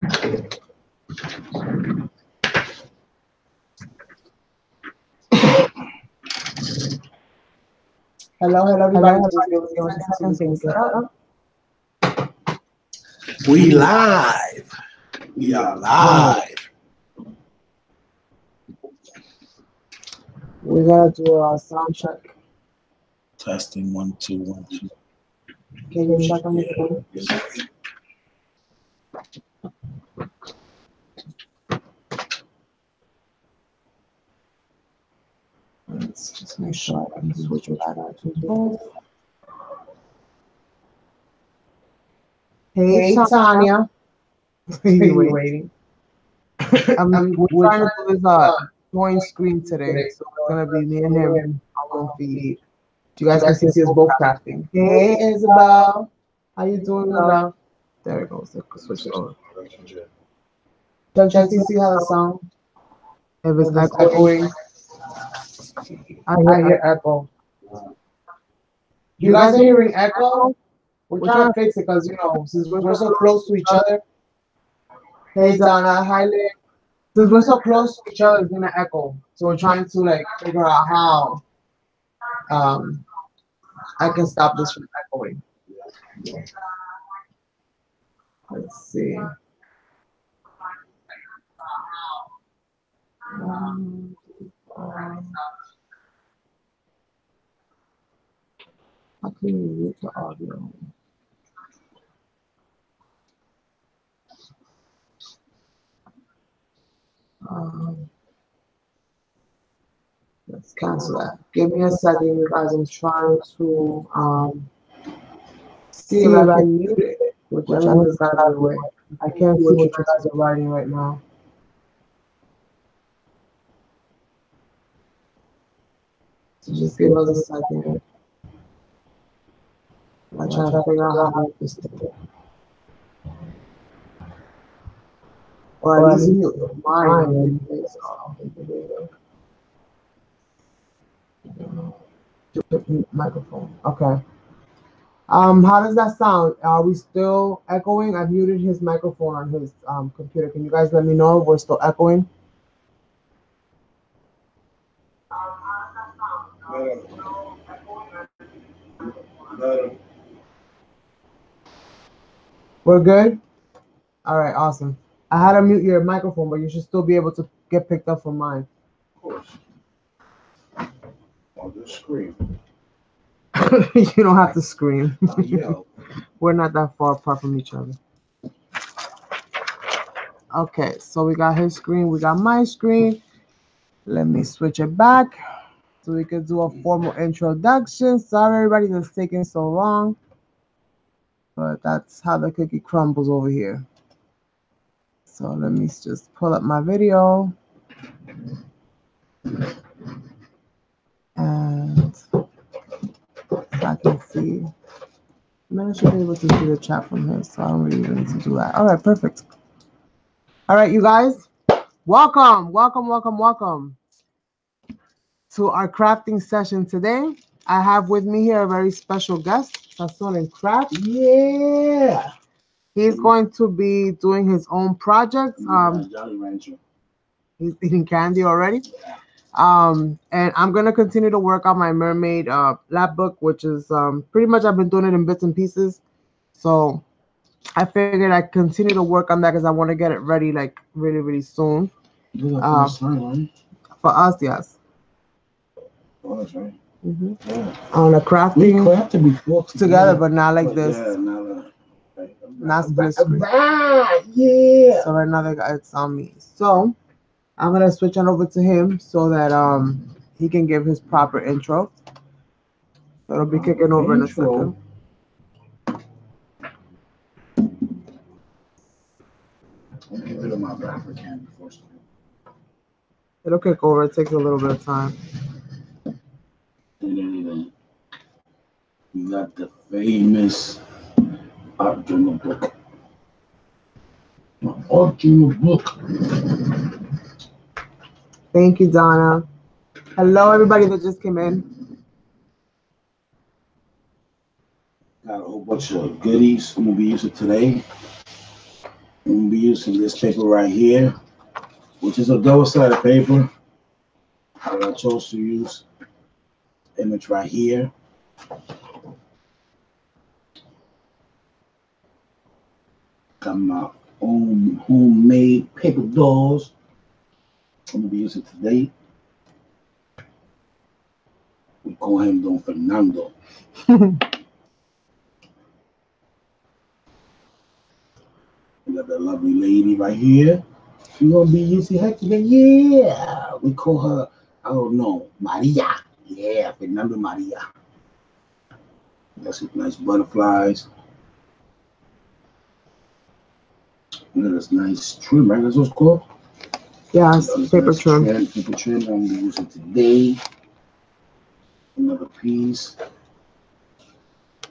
Hello, everybody. Just give us a second so we can set up. We live. We are live. We gotta do a sound check. Testing 1 2 1 2. Can you check on the phone? Yes. Let's just make sure I can switch it back out to both. Hey, Tanya. You waiting? We're trying to do this joint screen today, so it's gonna be me and him on one feed. You guys can see us both crafting. Hey, Isabel. How you doing, love? There it goes. Let's switch it over. Don't you see how the sound? If it's echoing, I hear echo. You guys are hearing echo? We're trying to fix it because, you know, since we're so close to each other. Hey, Donna. Hi, Liz. Since we're so close to each other, it's going to echo. So we're trying to, like, figure out how I can stop this from echoing. Let's see. How can you mute the audio? Let's cancel that. Give me a second, you guys. I'm trying to see if I can mute it, which I know is out of the way. I can't see what you guys are writing right now. So just give us a second. I'm trying to figure out how to make this thing. Or at least mute mine. Microphone. Okay. How does that sound? Are we still echoing? I've muted his microphone on his computer. Can you guys let me know if we're still echoing? We're good? All right, awesome. I had to mute your microphone, but you should still be able to get picked up from mine. Of course. I'll just scream. You don't have to scream. Yell. We're not that far apart from each other. Okay, so we got his screen, we got my screen. Let me switch it back so we can do a formal introduction. Sorry, everybody, that's taking so long, but that's how the cookie crumbles over here. So let me just pull up my video. And I can see. I should be able to see the chat from here, so I don't really need to do that. All right, perfect. All right, you guys, welcome to our crafting session today. I have with me here a very special guest, Sazon and Craft. Yeah. He's going to be doing his own project. Jolly Rancher. He's eating candy already. And I'm going to continue to work on my mermaid lab book, which is pretty much I've been doing it in bits and pieces. So I figured I'd continue to work on that because I want to get it ready like really, really soon. Right? For us, yes. Oh, that's right. Mm-hmm. Yeah. On a crafting. We crafted before together, but not like this. Yeah, not split screen. Yeah. So right now it's on me. So I'm gonna switch on over to him so that he can give his proper intro. So it'll be kicking over in a second. Get rid of my wrapper can before. It'll kick over. It takes a little bit of time. You got the famous art journal book. My art journal book. Thank you, Donna. Hello, everybody that just came in. Got a whole bunch of goodies I'm gonna be using today. I'm gonna be using this paper right here, which is a double-sided paper. I chose to use image right here. Got my own homemade paper dolls. I'm gonna be using today. We call him Don Fernando. We got that lovely lady right here. She's gonna be using her today. Yeah. We call her, I don't know, Maria. Yeah, Fernando Maria. Got some nice butterflies. Look at this nice trim, right? That's what it's called? Yes, paper nice trim. Paper trim I'm gonna be using today. Another piece.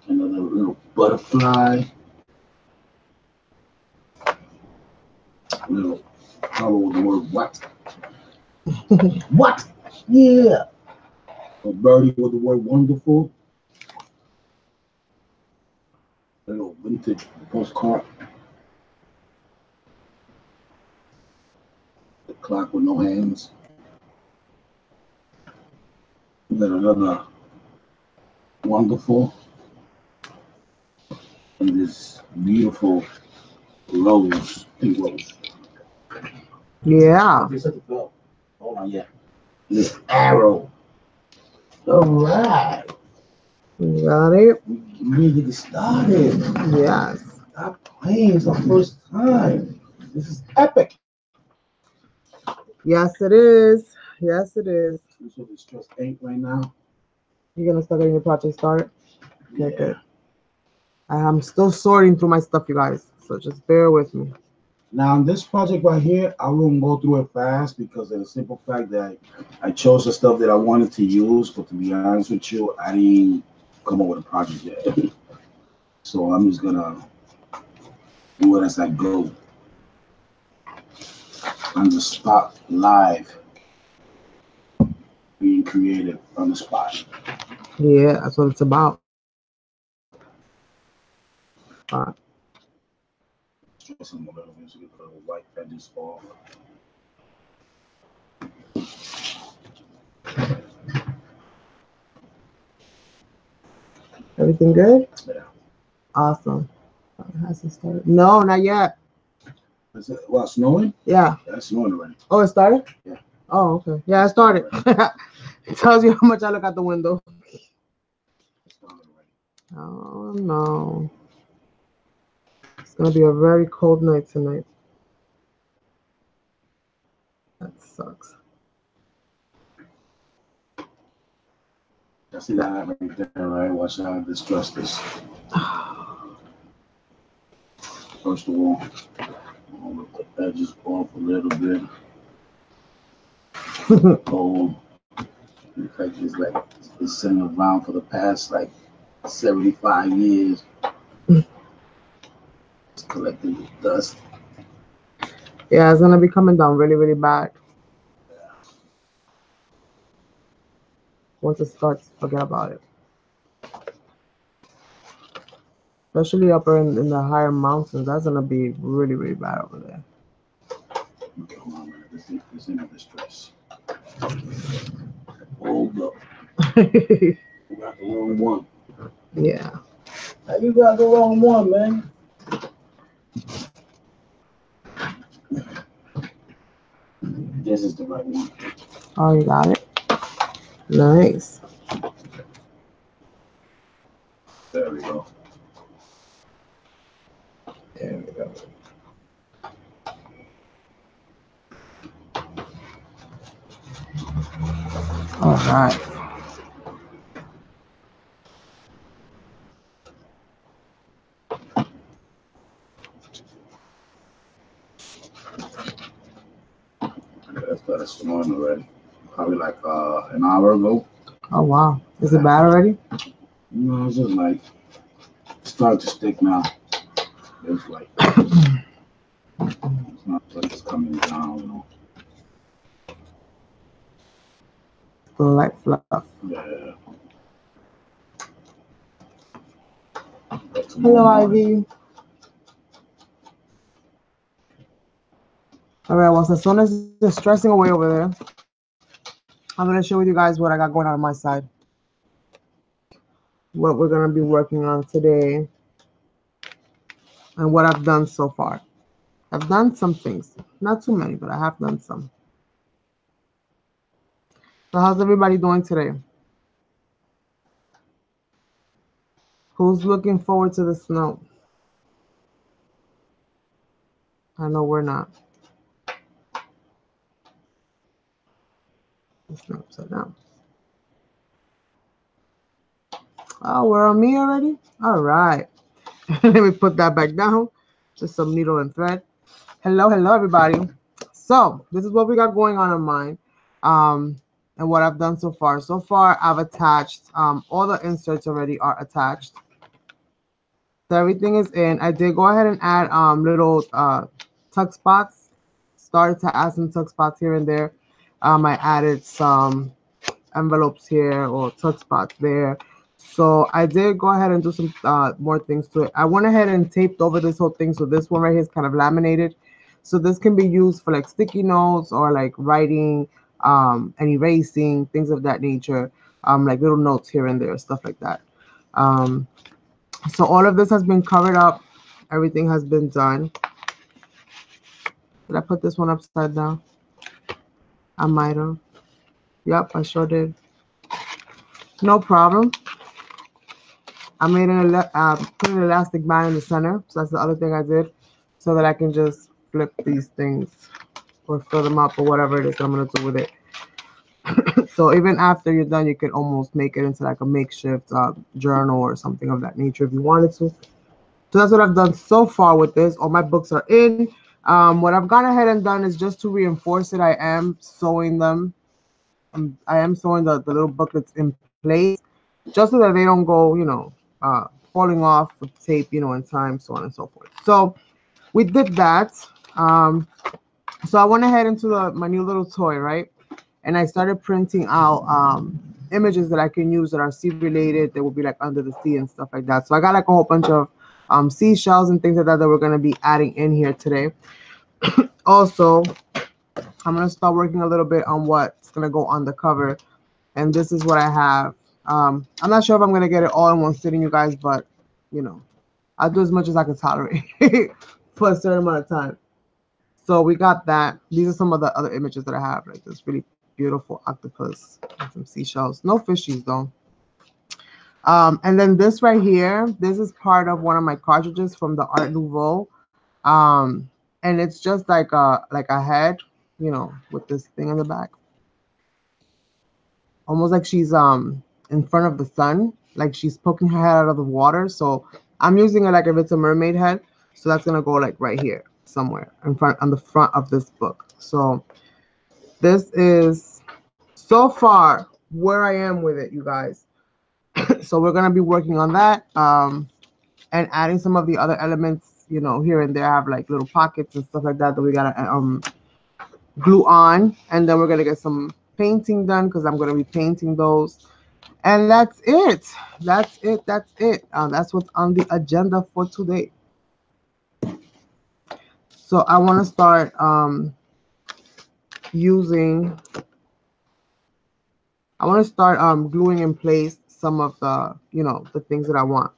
Another little butterfly. Little color with the word what? What? Yeah. A birdie with the word wonderful. A little vintage postcard. The clock with no hands. We got another wonderful. And this beautiful rose. Pink rose. Yeah. Hold on, yeah. This arrow. All right. You got it? We need to get started. Yes. Stop playing. It's our first time. This is epic. Yes, it is. Yes, it is. This is what stress ink right now. You're gonna start getting your project started? Okay, Yeah. good. I'm still sorting through my stuff, you guys. So just bear with me. Now, in this project right here, I won't go through it fast because of the simple fact that I chose the stuff that I wanted to use. But to be honest with you, I didn't come up with a project yet. So I'm just gonna do it as I go on the spot, live, being creative on the spot. Yeah, that's what it's about. Stressing a little bit so we put a white edges off. Everything good? Yeah. Awesome. Has it started? No, not yet. Is it what, snowing? Yeah. Yeah, it's snowing already. Oh, it started? Yeah. Oh, okay. Yeah, it started. It tells you how much I look out the window. It's snowing already. Oh no. It's gonna be a very cold night tonight. That sucks. I see that right there, right? Watch out, distress this. First of all, I'm gonna put the edges off a little bit. Oh, in fact, it's sitting around for the past like 75 years, it's collecting dust. Yeah, it's gonna be coming down really, really bad. Once it starts, forget about it. Especially up in the higher mountains, that's gonna be really, really bad over there. Okay, hold on a minute. This ain't no distress. Hold up. You got the wrong one. Yeah. How you got the wrong one, man? This is the right one. Oh, you got it. Nice. There we go. There we go. All right. That started snowing already. Probably like an hour ago. Oh wow. Is it bad already? No, it's just like starting to stick now. It's like it's not like it's coming down, you know. Still light fluff. Yeah. Hello, Ivy. All right, well, Sazon is just stressing away over there. I'm gonna share with you guys what I got going on my side. What we're gonna be working on today, and what I've done so far. I've done some things, not too many, but I have done some. So how's everybody doing today? Who's looking forward to the snow? I know we're not. The snow upside down. Oh, we're on me already? All right. Let me put that back down. Just some needle and thread. Hello, everybody. So this is what we got going on mine, and what I've done so far. So far, I've attached all the inserts already are attached. So everything is in. I did go ahead and add little tuck spots. Started to add some tuck spots here and there. I added some envelopes here or tuck spots there. So I did go ahead and do some more things to it. I went ahead and taped over this whole thing. So this one right here is kind of laminated. So this can be used for like sticky notes or like writing and erasing, things of that nature. Like little notes here and there, stuff like that. Um, so all of this has been covered up. Everything has been done. Did I put this one upside down? I might have. Yep, I sure did. No problem. I made put an elastic band in the center. So that's the other thing I did, so that I can just flip these things or fill them up or whatever it is that I'm gonna do with it. So even after you're done, you can almost make it into like a makeshift journal or something of that nature if you wanted to. So that's what I've done so far with this. All my books are in. What I've gone ahead and done is just to reinforce it. I am sewing them. I am sewing the little booklets in place, just so that they don't go, falling off with tape, in time, so on and so forth. So we did that. Um, so I went ahead into my new little toy, right? And I started printing out images that I can use that are sea related. That will be like under the sea and stuff like that. So I got like a whole bunch of seashells and things like that we're gonna be adding in here today. Also, I'm gonna start working a little bit on what's gonna go on the cover, and this is what I have. I'm not sure if I'm gonna get it all in one sitting, you guys, but you know, I'll do as much as I can tolerate for a certain amount of time. So we got that. These are some of the other images that I have, like this really beautiful octopus and some seashells. No fishies though. And then this right here, this is part of one of my cartridges from the Art Nouveau. Um, and it's just like a head, with this thing in the back, almost like she's in front of the sun, like she's poking her head out of the water. So I'm using it like if it's a mermaid head. So that's gonna go like right here somewhere in front on the front of this book. So this is so far where I am with it, you guys. So we're gonna be working on that and adding some of the other elements, here and there. I have like little pockets and stuff like that that we gotta glue on, and then we're gonna get some painting done because I'm gonna be painting those. And that's it. That's it. That's it. That's what's on the agenda for today. So I want to start using. I want to start gluing in place some of the the things that I want.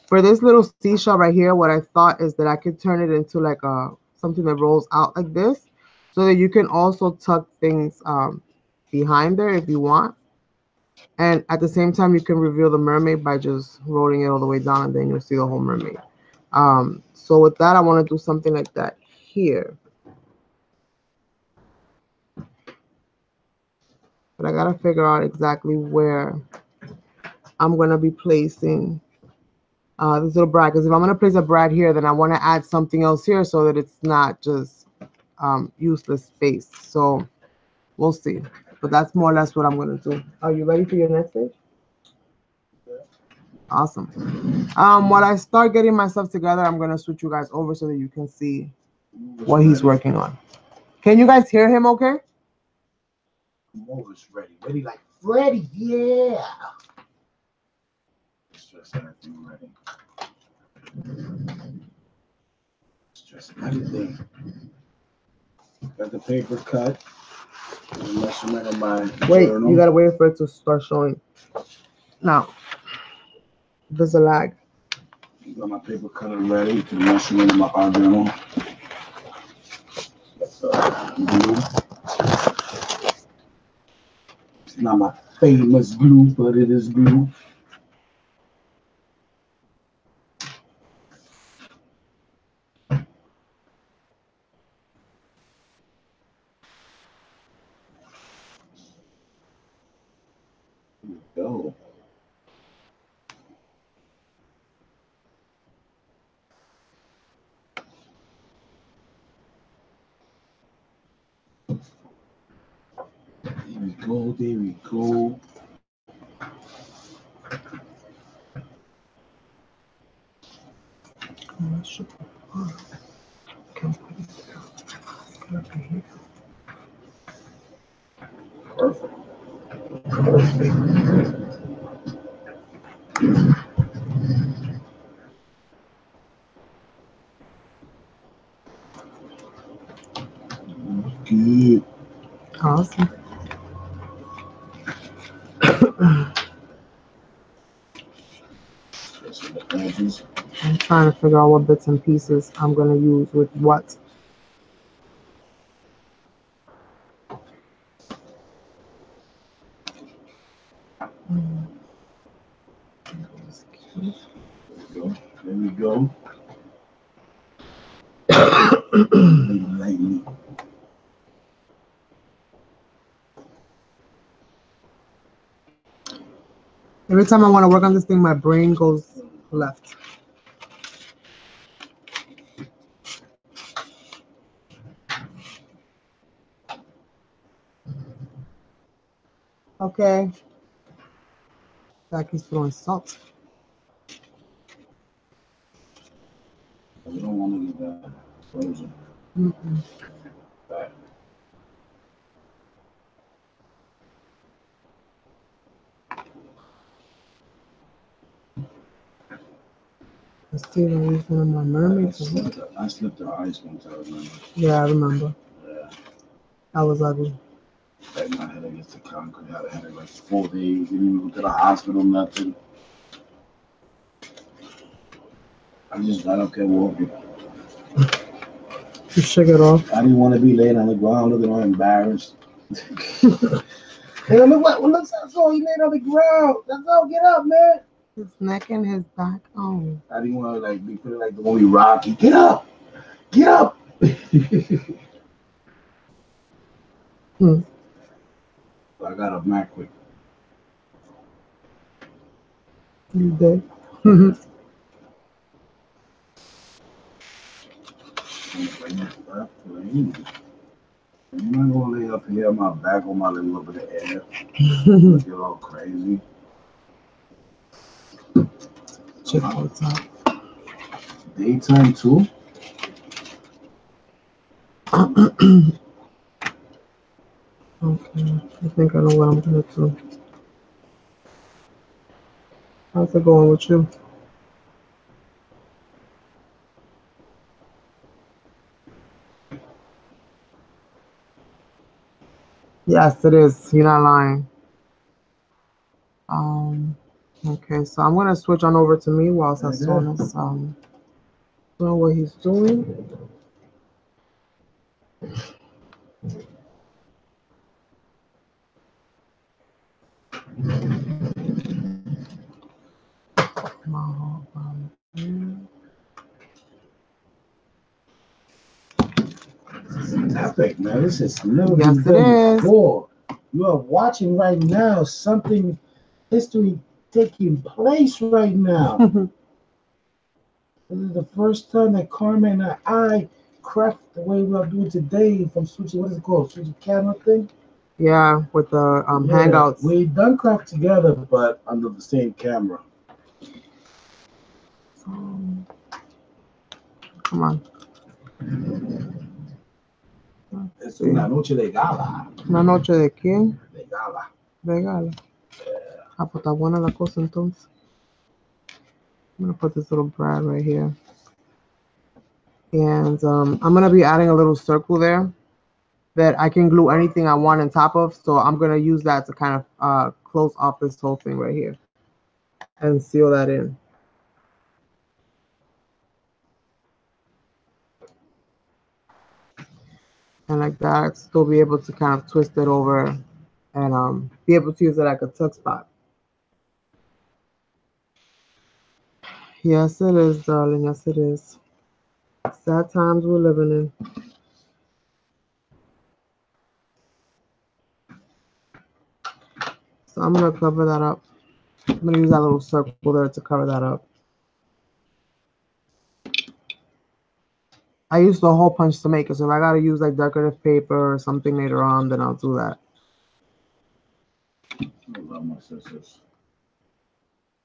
For this little seashell right here, what I thought is that I could turn it into like a something that rolls out like this, so that you can also tuck things behind there if you want. And at the same time, you can reveal the mermaid by just rolling it all the way down, and then you'll see the whole mermaid. So with that, I want to do something like that here. But I gotta figure out exactly where I'm gonna be placing this little brad. Because if I'm gonna place a brad here, then I want to add something else here so that it's not just useless space. So we'll see. But that's more or less what I'm gonna do. Are you ready for your next page? Awesome. While I start getting myself together, I'm gonna switch you guys over so that you can see what he's working on. Can you guys hear him okay? I'm always ready. Ready like Freddy, yeah. Stress everything ready. Stress everything. Got the paper cut. The measurement of my Wait, journal. you gotta wait for it to start showing. Now, there's a lag. Got my paper cutter ready to the measurement of my art journal. It's not my famous glue, but it is glue. Here we go. There we go, there we go. Perfect. Good. Awesome. I'm trying to figure out what bits and pieces I'm gonna use with what. There we go. Lightly. Every time I want to work on this thing, my brain goes left. Okay. Jackie's throwing salt. We don't want to get that frozen. Right. Let's see, I'm using my mermaid. I slipped the ice once, I remember. Yeah, I remember. Yeah. That was ugly. Like my head against the concrete. I had it like 4 days. Didn't even go to the hospital, nothing. I just got up there walking. You shook it off. I didn't want to be laying on the ground looking all embarrassed. Hey, look what that's all he laid on the ground. That's all, get up, man. His neck and his back. Oh. I didn't want to like be feeling like the movie Rocky. Get up! Get up! So I got up mad quick. You did. I'm not gonna lay up here on my back on my little bit of air. Get all crazy. Check what's up. Daytime too? Okay, I think I know what I'm gonna do. How's it going with you? Yes, it is. You're not lying. Okay, so I'm gonna switch on over to me while Sazon is doing what he's doing. This is epic, man. This is never Yes, been done it is. before. You are watching right now something history taking place right now. This is the first time that Carmen and I craft the way we are doing today from switching. What is it called? Switching camera thing. Yeah, with the hangouts. We done craft together, but under the same camera. Come on. Es una noche de gala. ¿Una noche de quién? De gala. De gala. Ah, pues está buena la cosa entonces. I'm gonna put this little brad right here. And I'm gonna be adding a little circle there. that I can glue anything I want on top of. So I'm gonna use that to kind of close off this whole thing right here and seal that in. And like that, still be able to kind of twist it over and be able to use it like a tuck spot. Yes, it is, darling. Yes, it is. Sad times we're living in. So I'm gonna cover that up. I'm gonna use that little circle there to cover that up. I use the hole punch to make it, so if I gotta use like decorative paper or something later on, then I'll do that. I love my sisters.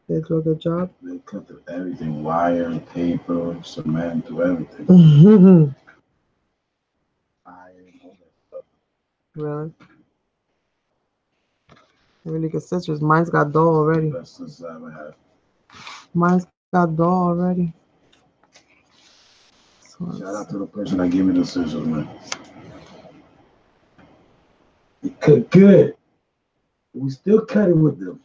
They do a good job. They cut through everything, wire, paper, cement, through everything. Iron, all that stuff. Really? They're really good sisters. Mine's got dough already. Best sisters I ever had. Mine's got dough already. So Shout out to the person that gave me the scissors, man. They cut good. We still cutting with them.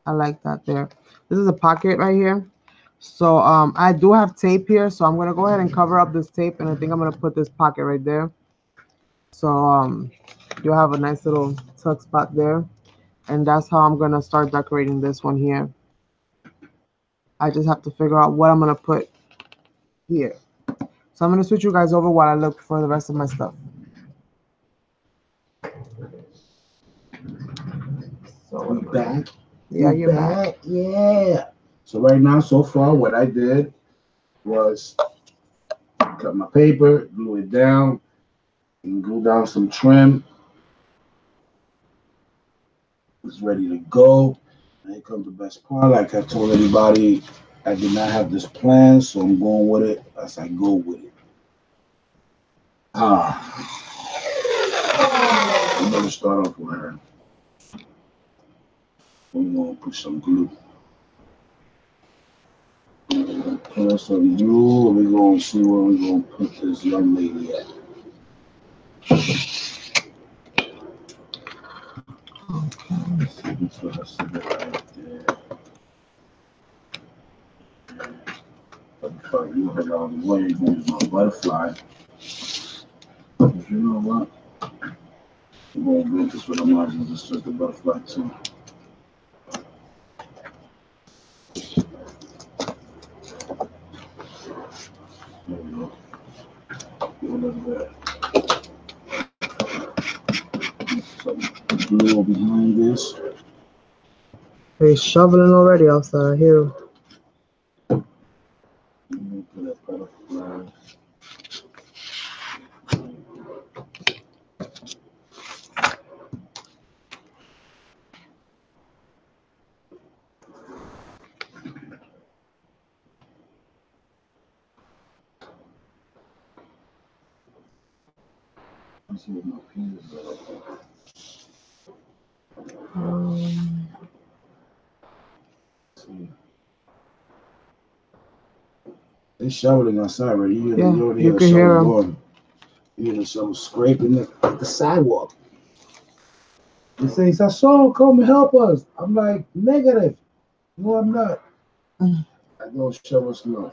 I like that there. This is a pocket right here. So I do have tape here, so I'm gonna go ahead and cover up this tape, and I think I'm gonna put this pocket right there. So you'll have a nice little tuck spot there, and that's how I'm gonna start decorating this one here. I just have to figure out what I'm gonna put here. So I'm gonna switch you guys over while I look for the rest of my stuff. So We back. Yeah, you're back. Yeah. So right now, so far, what I did was cut my paper, glue it down, and glue down some trim. It's ready to go. And here comes the best part. Like I told everybody, I did not have this plan, so I'm going with it as I go with it. I'm gonna start off with her. We're gonna put some glue. Put some glue, and we're gonna see where we're gonna put this young lady at. This one has to be right there. Butterfly, you head all the way. You're gonna use my butterfly. But you know what? We're gonna do this with a margin, just the butterfly too. There we go. Do a little bit. Some glue behind this. They're shoveling already outside. I hear 'em. Put that butterfly. Let's see what my pieces are. See. They shoveling outside right here. Yeah, You already you hear the can hear shovel 'em. going. You hear the shovel scraping the sidewalk. They say, Sazon, come help us. I'm like, negative. No, I'm not. I go shovel snow.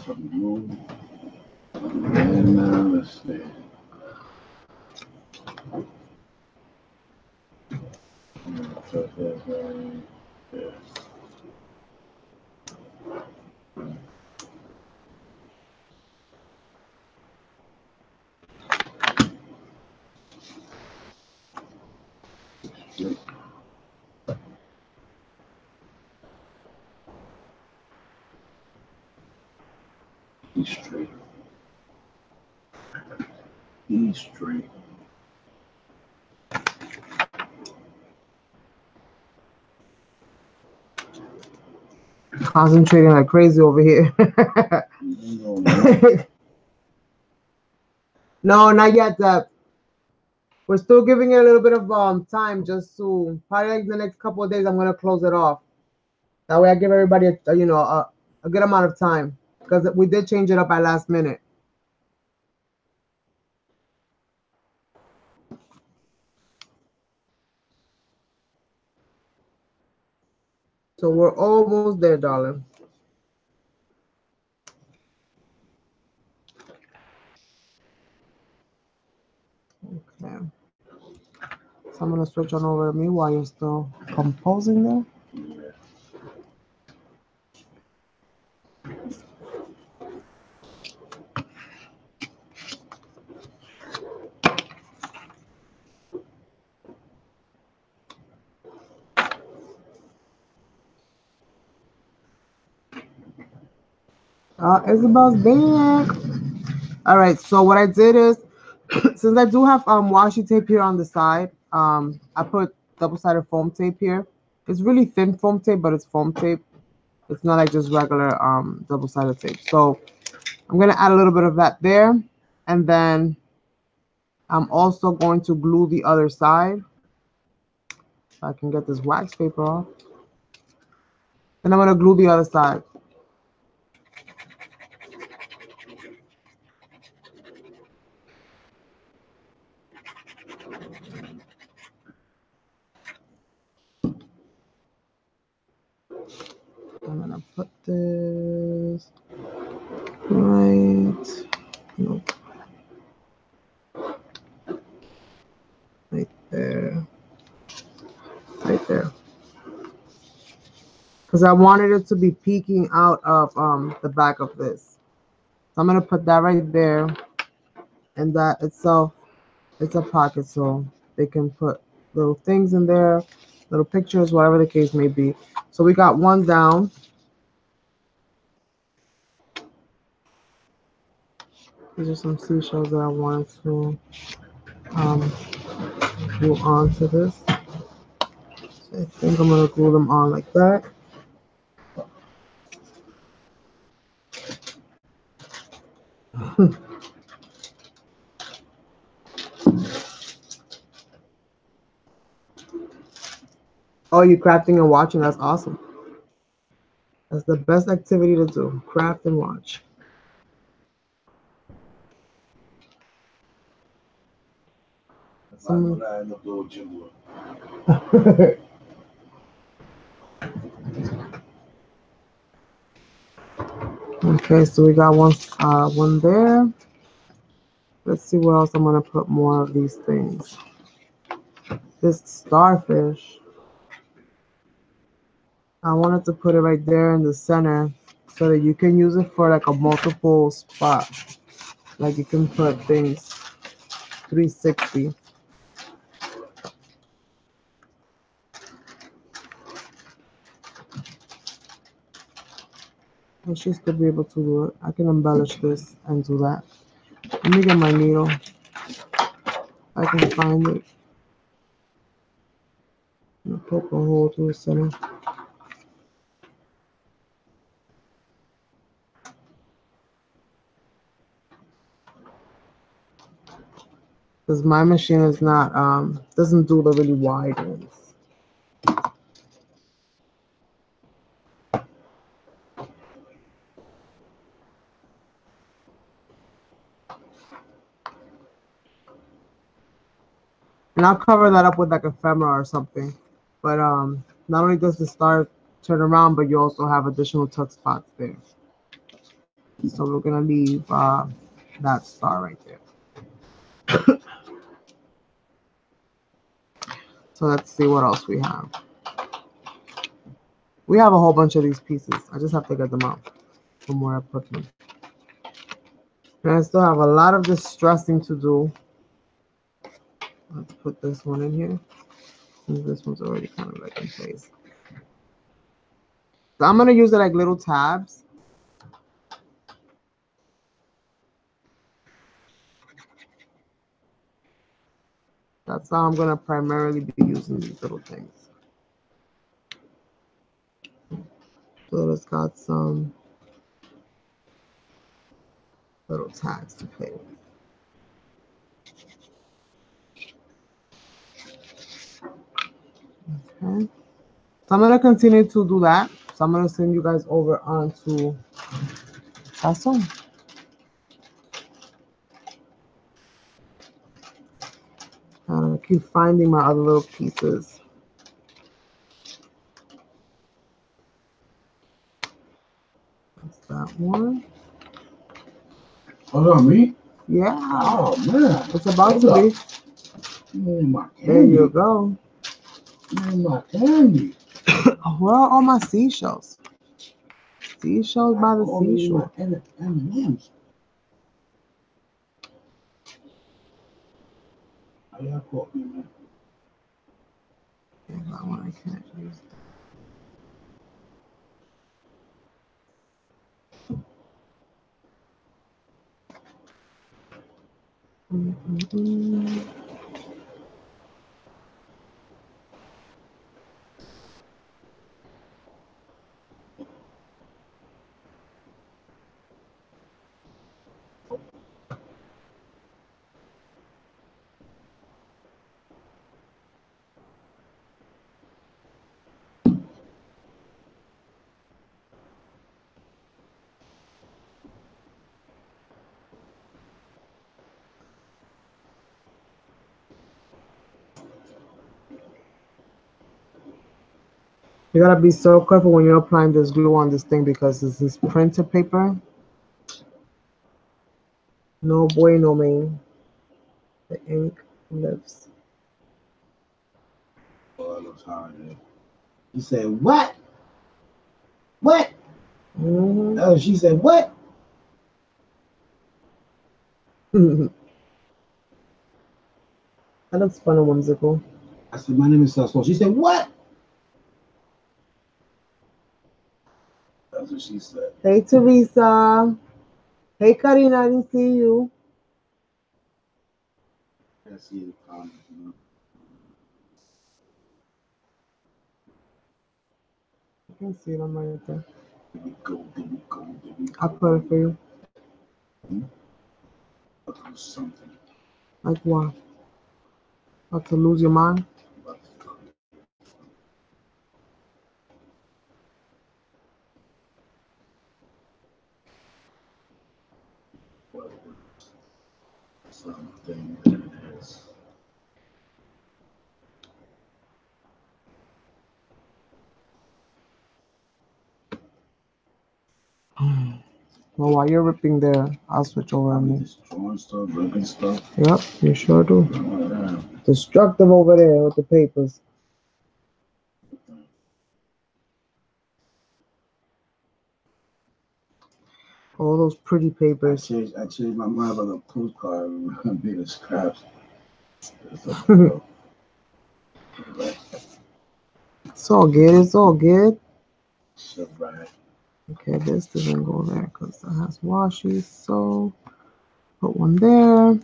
Some glue. And let's see. Yeah. He's straight. He's straight. Concentrating like crazy over here. No, not yet. We're still giving it a little bit of time, just to probably like the next couple of days. I'm gonna close it off. That way, I give everybody a good amount of time, because we did change it up at last minute. So we're almost there, darling. Okay. So I'm gonna switch on over to me while you're still composing there. Isabel's back. All right. So what I did is, since I do have washi tape here on the side, I put double-sided foam tape here. It's really thin foam tape, but it's foam tape. It's not like just regular double-sided tape. So I'm gonna add a little bit of that there, and then I'm also going to glue the other side. So I can get this wax paper off. And I'm gonna glue the other side. I'm gonna put this right, no, right there, right there. Because I wanted it to be peeking out of the back of this. So I'm gonna put that right there, and that itself, it's a pocket, so they can put little things in there, little pictures, whatever the case may be. So we got one down. These are some seashells that I wanted to glue onto this. So I think I'm gonna glue them on like that. Oh, you crafting and watching? That's awesome. That's the best activity to do. Craft and watch. Okay, so we got one there. Let's see where else I'm gonna put more of these things. This starfish, I wanted to put it right there in the center so that you can use it for like a multiple spot. Like you can put things 360. I should still be able to do it. I can embellish this and do that. Let me get my needle. I can find it. And poke a hole through the center. Because my machine is not doesn't do the really wide ones. And I'll cover that up with like ephemera or something. But not only does the star turn around, but you also have additional tuck spots there. So we're gonna leave that star right there. So let's see what else we have. We have a whole bunch of these pieces. I just have to get them out from where I put them. And I still have a lot of distressing to do. Let's put this one in here. And this one's already kind of like in place. So I'm gonna use it like little tabs. That's how I'm gonna primarily be using these little things. So it's got some little tags to play with. Okay. So I'm gonna continue to do that. So I'm gonna send you guys over onto Sazon. I keep finding my other little pieces. That's that one. Oh, me? Yeah. Oh man, It's about hold to up. be. My There you candy. go. My candy. Where are all my seashells? Seashells by the Oh, seashore. M&M's. How y'all caught me, man? Yeah, that one I can't use. You gotta be so careful when you're applying this glue on this thing because this is printer paper. No bueno, man. The ink lives. Oh, that looks hard, man. He said, what? What? Oh, she said, what? That looks fun and whimsical. I said, my name is Sazon. She said, what? That's what she said. Hey, Teresa. Hey, Karina. I didn't see you. I see the comment. I can see them right there. There we go, there we go, there we go. I'll put it for you. I'll do something. Like what? About to lose your mind? Something that is. Well, while you're ripping there, I'll switch over and move. Drawing stuff, ripping stuff. Yep, you sure do. Oh, Destructive over there with the papers. All those pretty papers. I changed my mind about the postcard and being a scraps. It's all good. It's all good. So right. Okay, this doesn't go there because that has washi. So put one there.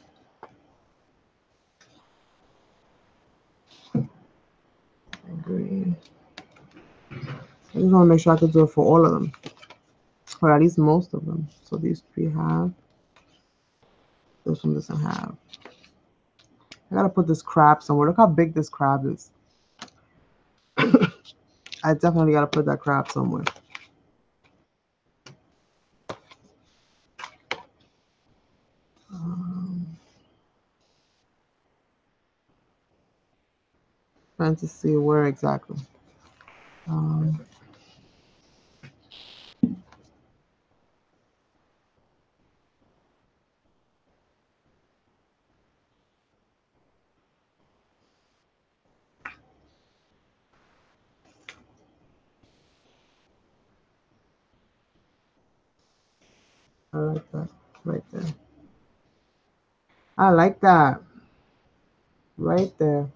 Green. I just want to make sure I could do it for all of them, or at least most of them. So these three have. This one doesn't have. I gotta put this crab somewhere. Look how big this crab is. I definitely gotta put that crab somewhere. Trying to see where exactly. Um, I like that right there. I like that right there.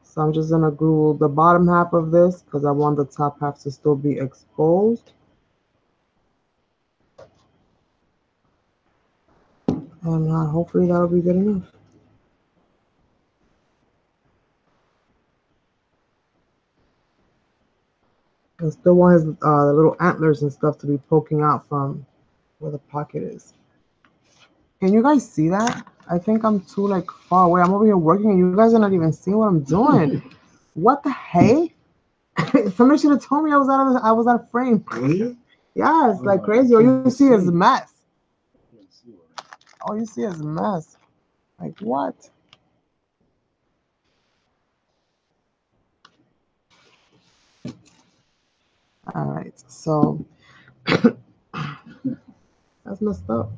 So I'm just gonna glue the bottom half of this because I want the top half to still be exposed. And hopefully that'll be good enough. I still want his the little antlers and stuff to be poking out from where the pocket is. Can you guys see that? I think I'm too like far away. I'm over here working and you guys are not even seeing what I'm doing. What the hey? Somebody should have told me I was out of frame. Really? Yeah, it's like crazy. All you see is mess. All you see is mess. Like what? All right, so that's messed up.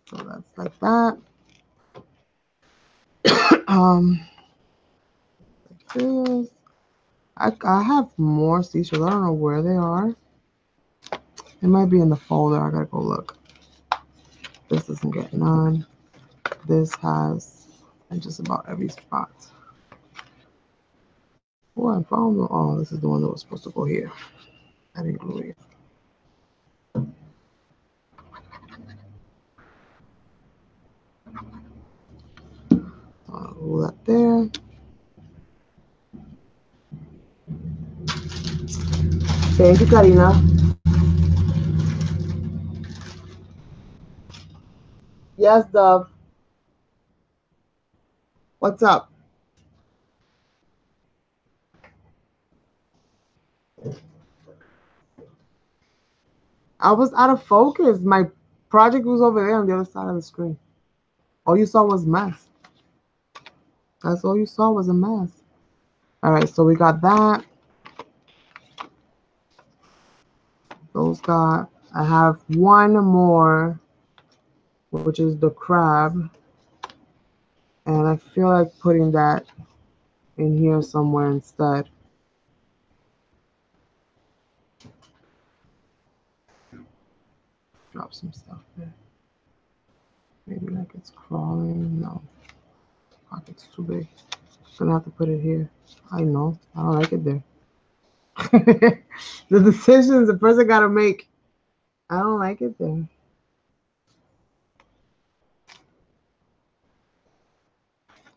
So that's like that. Like this. I have more seashells. I don't know where they are. It might be in the folder. I gotta go look. This doesn't get none. This has in just about every spot. Oh, I found them. Oh, this is the one that was supposed to go here. I didn't glue it. Glue that there. Thank you, Karina. Yes, Dove. What's up? I was out of focus. My project was over there on the other side of the screen. All you saw was mess. That's all you saw was a mess. All right, so we got that. Those got. I have one more, which is the crab. And I feel like putting that in here somewhere instead. Drop some stuff there. Maybe like it's crawling. No. Pocket's too big. Gonna have to put it here. I know. I don't like it there. The decisions the person gotta make. I don't like it there.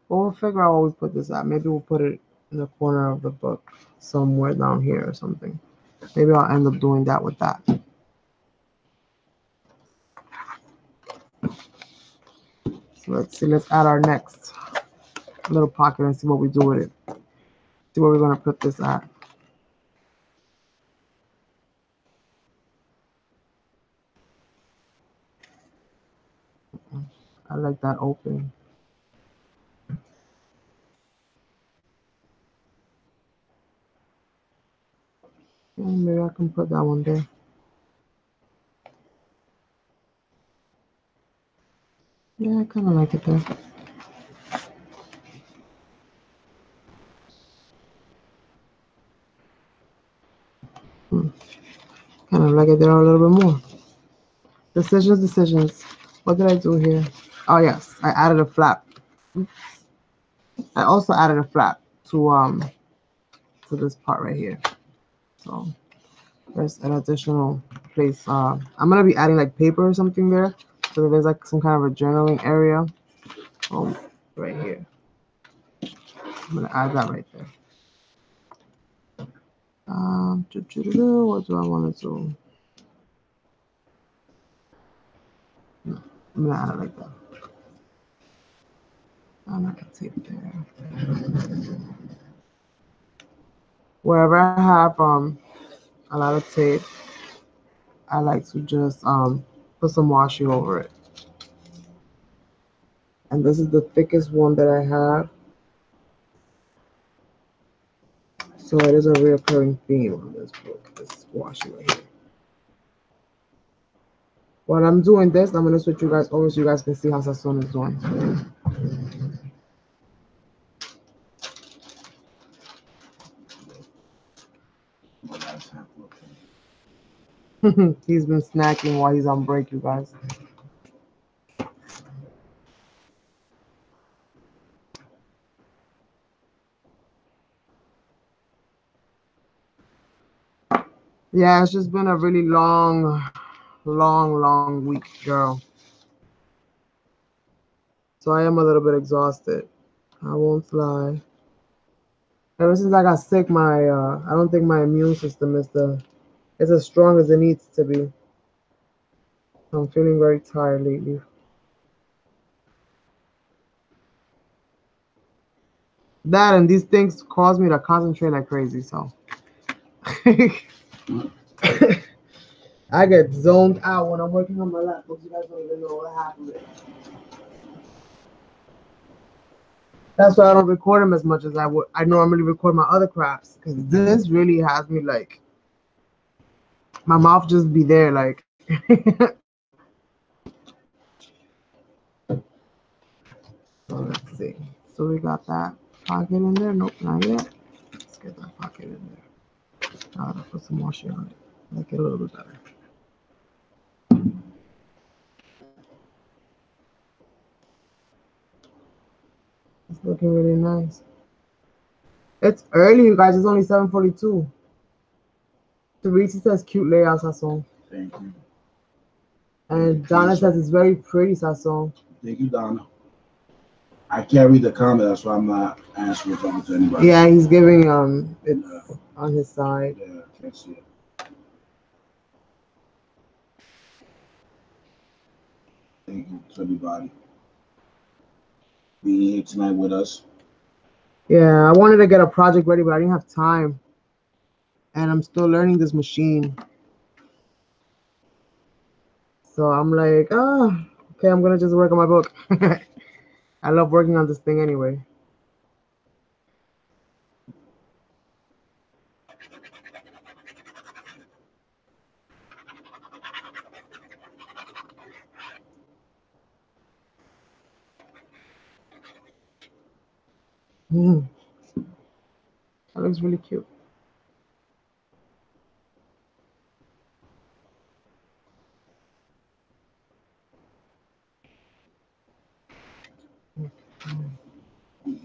Well, we'll figure out where we put this at. Maybe we'll put it in the corner of the book somewhere down here or something. Maybe I'll end up doing that with that. So let's see. Let's add our next little pocket and see what we do with it. See where we're going to put this at. I like that open. Yeah, maybe I can put that one there. Yeah, I kind of like it there. Kind of like it there a little bit more. Decisions. What did I do here? Oh yes, I added a flap. Oops. I also added a flap to this part right here. So there's an additional place. I'm gonna be adding like paper or something there. So there's like some kind of a journaling area. Right here. I'm gonna add that right there. What do I want to do? No, I'm gonna add it like that. I'm not gonna tape there. Wherever I have a lot of tape, I like to just put some washi over it. And this is the thickest one that I have. So it is a reoccurring theme on this book, this washi right here. While I'm doing this, I'm gonna switch you guys over so you guys can see how Sazon is doing. He's been snacking while he's on break, you guys. Yeah, it's just been a really long week, girl. So I am a little bit exhausted. I won't lie. Ever since I got sick, I don't think my immune system is as strong as it needs to be. I'm feeling very tired lately. That and these things cause me to concentrate like crazy, so I get zoned out when I'm working on my laptop. You guys don't even know what happened. That's why I don't record them as much as I normally record my other craps, because this really has me like my mouth just be there like. So let's see. So we got that pocket in there. Nope, not yet. Let's get that pocket in there. Now I'll put some washi on it. Make it a little bit better. It's looking really nice. It's early, you guys. It's only 7:42. Teresa says cute layout, Sazon. Thank you. And Donna says it's very pretty, Sazon. Thank you, Donna. I can't read the comment, that's why I'm not answering something to anybody. Yeah, he's giving it on his side. Yeah, I can't see it. Thank you to everybody being here tonight with us. Yeah, I wanted to get a project ready, but I didn't have time. And I'm still learning this machine. So I'm like, okay, I'm gonna just work on my book. I love working on this thing anyway. Mm, that looks really cute.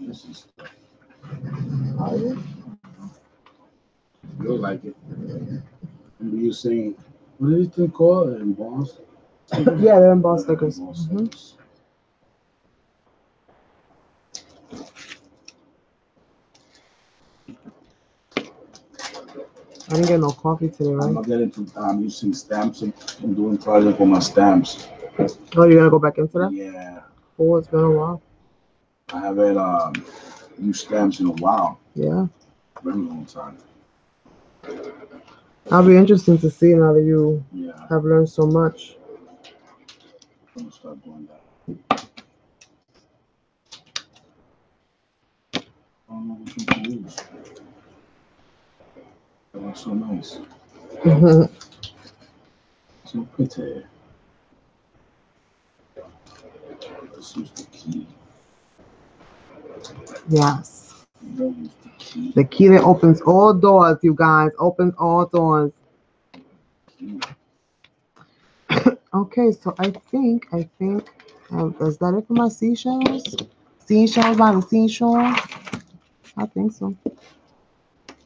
This is you'll like it. Remember you saying, what is it called? Embossed? Yeah, they're embossed stickers. I didn't get no coffee today, right? I'm gonna get into using stamps and doing project with my stamps. Oh, you're gonna go back into that? Yeah. Oh, it's been a while. I haven't used stamps in a while. Yeah. Very long time. That'll be interesting to see now that you have learned so much. I'm gonna start doing that. I don't know what you can use. That looks so nice. So pretty. Let's use the key. Yes. Use the key. The key that opens all doors, you guys. Opens all doors. Okay, so I think is that it for my seashells? Seashells by the seashore? I think so.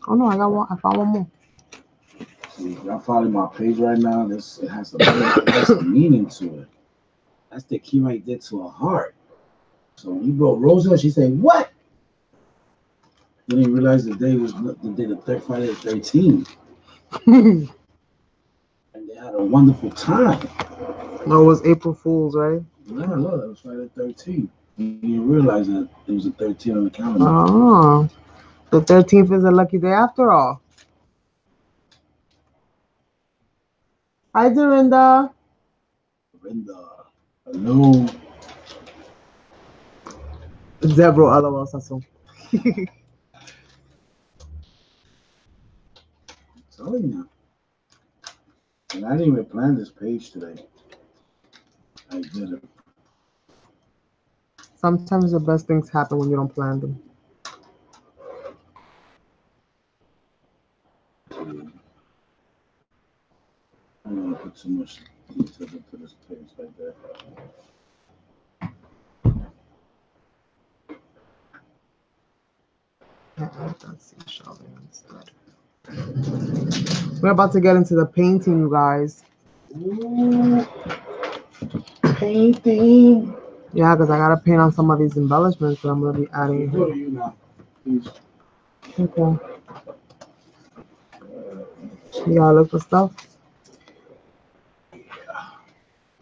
Oh no, I got one. I found one more. See, if y'all follow my page right now, it has a meaning to it. That's the key right there to a heart. So when you brought Rosa, she said, "What?" You didn't realize the day was the day the third Friday the 13th. And they had a wonderful time. No, it was April Fool's, right? No, it was Friday the 13th. You didn't realize that it was the 13th on the calendar. Oh, the 13th is a lucky day after all. Hi, Dorinda. Dorinda. Hello. Zebra, LOL, Sazon. Telling you. And I didn't even plan this page today. I did it. Sometimes the best things happen when you don't plan them. I don't want to put too much detail into this page like that. We're about to get into the painting, you guys. Ooh. Painting. Yeah, because I gotta paint on some of these embellishments that I'm gonna be adding Go to here. you now, please. Okay. You gotta look for stuff.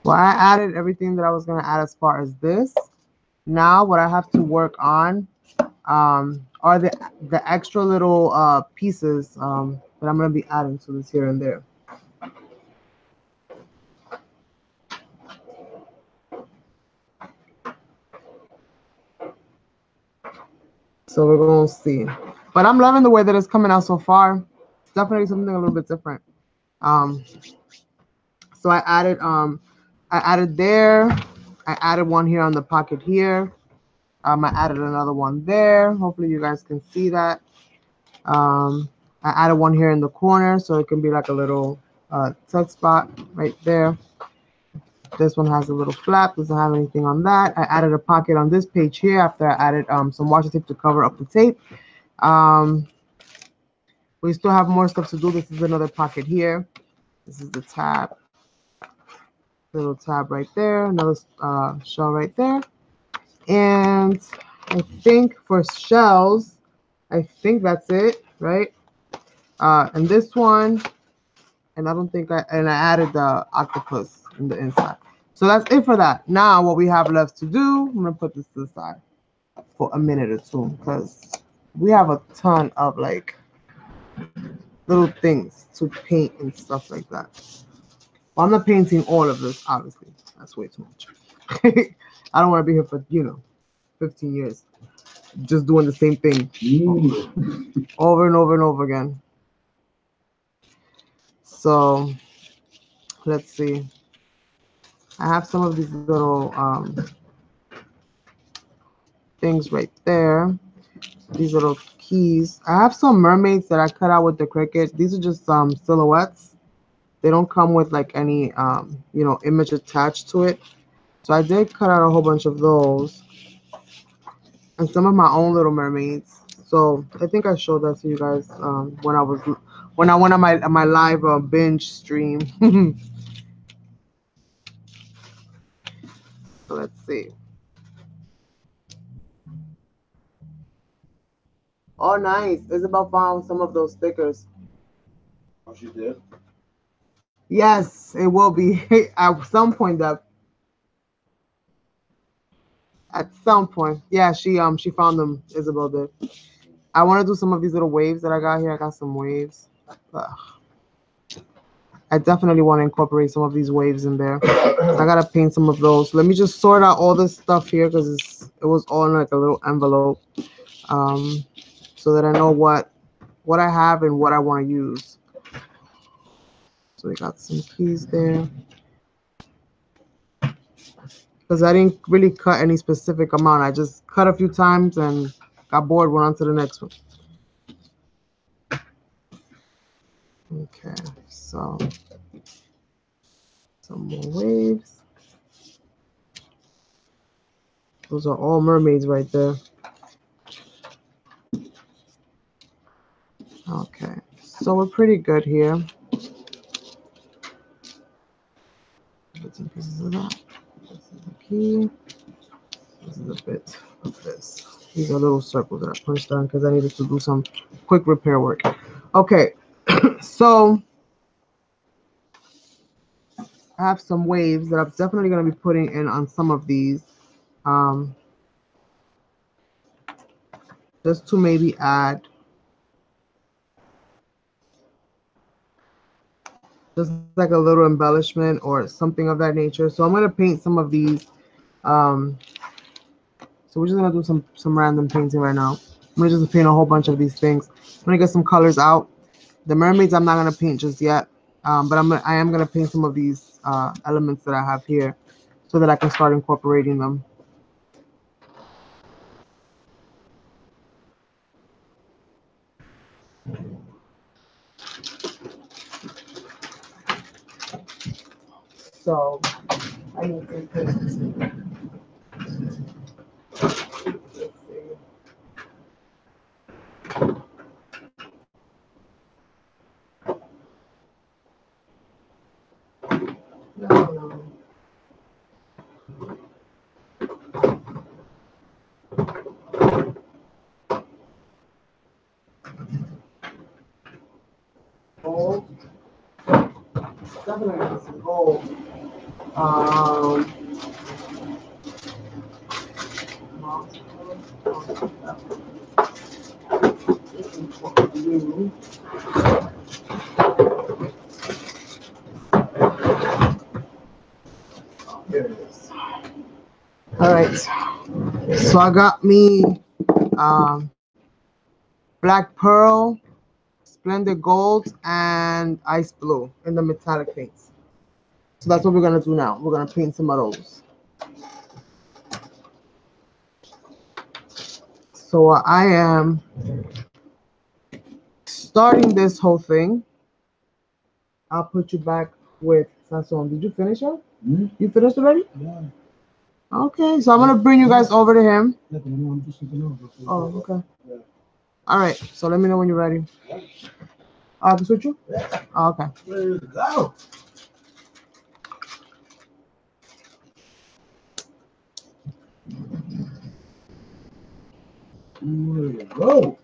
Well, I added everything that I was gonna add as far as this. Now, what I have to work on are the extra little pieces that I'm gonna be adding to this here and there. So we're gonna see. But I'm loving the way that it's coming out so far. It's definitely something a little bit different. Um, so I added there. I added one here on the pocket here. I added another one there. Hopefully you guys can see that. Um, I added one here in the corner so it can be like a little tuck spot right there. This one has a little flap, doesn't have anything on that. I added a pocket on this page here after I added some washi tape to cover up the tape. Um, we still have more stuff to do. This is another pocket here. This is the tab, little tab right there, another shell right there. And I think for shells, I think that's it, right? And this one, and I don't think and I added the octopus in the inside. So that's it for that. Now what we have left to do, I'm gonna put this to the side for a minute or two because we have a ton of like little things to paint and stuff like that. Well, I'm not painting all of this, obviously. That's way too much. I don't want to be here for, 15 years just doing the same thing over and over and over again. So let's see. I have some of these little things right there. These little keys. I have some mermaids that I cut out with the Cricut. These are just silhouettes. They don't come with like any image attached to it. So I did cut out a whole bunch of those and some of my own little mermaids. So I think I showed that to you guys when I went on my live binge stream. So let's see. Oh, nice. Isabel found some of those stickers. Oh, she did? Yes, it will be at some point. That at some point, yeah, she found them. Isabel did. I want to do some of these little waves that I got here. I got some waves. Ugh. I definitely want to incorporate some of these waves in there. I gotta paint some of those. Let me just sort out all this stuff here because it was all in like a little envelope, um, so that I know what I have and what I want to use. So we got some keys there because I didn't really cut any specific amount. I just cut a few times and got bored. Went on to the next one. Okay, so some more waves. Those are all mermaids right there. Okay, so we're pretty good here. Bits and pieces of that. This is the key. This is a bit of this. These are little circles that I punched on because I needed to do some quick repair work. Okay, so I have some waves that I'm definitely going to be putting in on some of these. Um, just to maybe add just like a little embellishment or something of that nature. So I'm going to paint some of these. Um, so we're just going to do some random painting right now. I'm going to just paint a whole bunch of these things. I'm going to get some colors out. The mermaids I'm not going to paint just yet. But I am going to paint some of these elements that I have here so that I can start incorporating them. So I need to paint. No. Definitely some gold. Um, blue. Here it is. All right. So I got me um, black pearl, splendid gold, and ice blue in the metallic paints. So that's what we're gonna do now. We're gonna paint some of those. So I am starting this whole thing. I'll put you back with Sazon. Did you finish it? Hmm? You finished already? Yeah. Okay, so I'm gonna bring you guys over to him. Yeah, but I'm just looking over. Oh, okay. Yeah. All right. So let me know when you're ready. I can switch you? Oh, okay. Ready to go. Ready to go.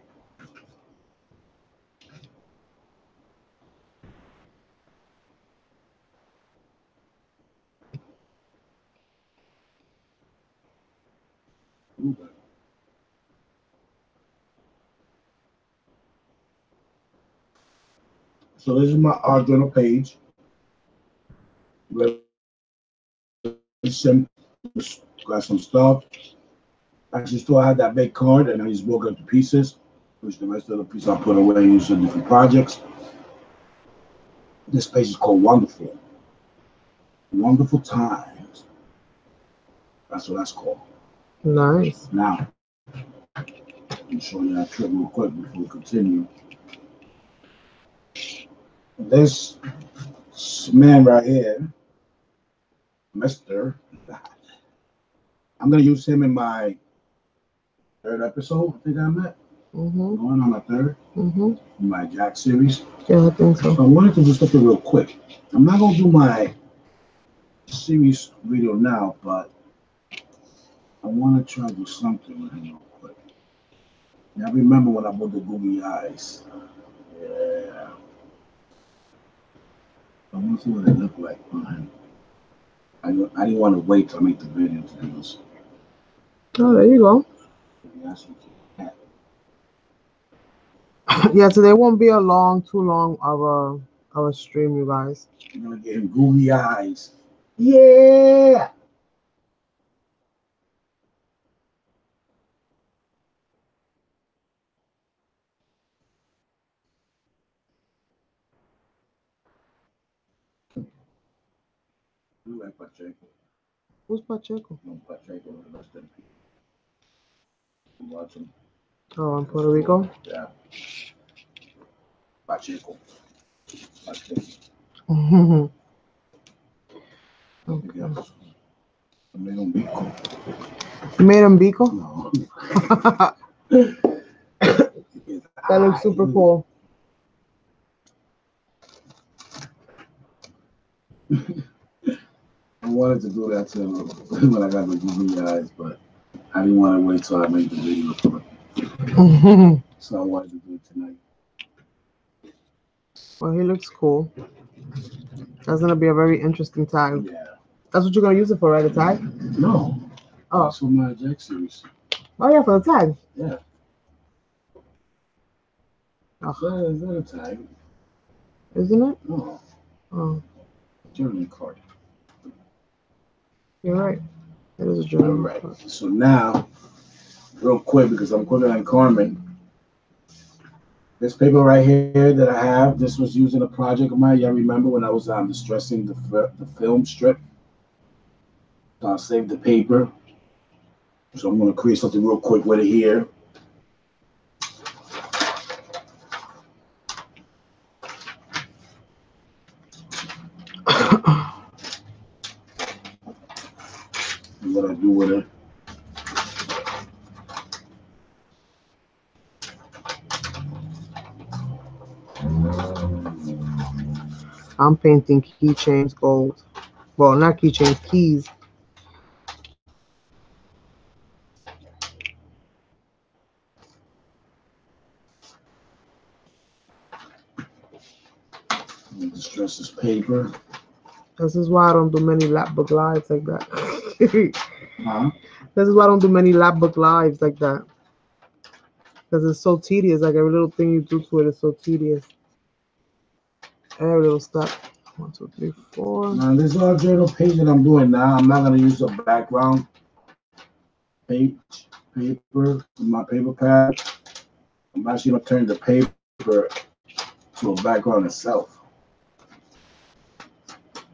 So this is my art journal page. Very simple. Just got some stuff. I just still have that big card and I just broke it up to pieces, which the rest of the pieces I put away into different projects. This page is called Wonderful. Wonderful Times. That's what that's called. Nice. Now, let me show you that trick real quick before we continue. This man right here, Mr. I'm gonna use him in my third episode. I think I'm at. Mhm. Going on my third Mhm. in my Jack series. Yeah, I think So so. I wanted to just look it real quick. I'm not gonna do my series video now, but I want to try to do something with him real quick. Now remember when I bought the googly eyes? Yeah. I want to see what they look like on him. I didn't want to wait till I make the video to do this. Oh, there you go. Maybe I should get Yeah, so there won't be a too long of a stream, you guys. I'm gonna get him googly eyes. Yeah. You like Pacheco? Who's Pacheco? No, Pacheco was the best thing. Watch him. Oh, in Puerto Rico. Yeah, Pacheco. Pacheco. Okay. Nothing else. I made him bico. You made him Biko? No. That looks super cool. I wanted to do that too when I got the googly eyes, but I didn't want to wait till I made the video for it. So I wanted to do it tonight. Well, he looks cool. That's gonna be a very interesting tag. Yeah. That's what you're gonna use it for, right? A tag? No. Oh. That's for my Jack series. Oh yeah, for the tag. Yeah. Oh. Is that a tag? Isn't it? No. Oh, Journaling card. you're right. It is a All journal. right. So now, real quick, because I'm quicker than Carmen. This paper right here that I have, this was used in a project of mine. Y'all remember when I was distressing the film strip? So I'll save the paper. So I'm going to create something real quick with it here. And what I do with it. I'm painting keychains gold. Well, not keychains, keys. Distress this paper. This is why I don't do many lap book lives like that. Huh? This is why I don't do many lap book lives like that. Because it's so tedious. Like every little thing you do to it is so tedious. Every little step. 1, 2, 3, 4. Now, this is our journal page that I'm doing now. I'm not going to use a background page, paper, my paper pad. I'm actually going to turn the paper to a background itself.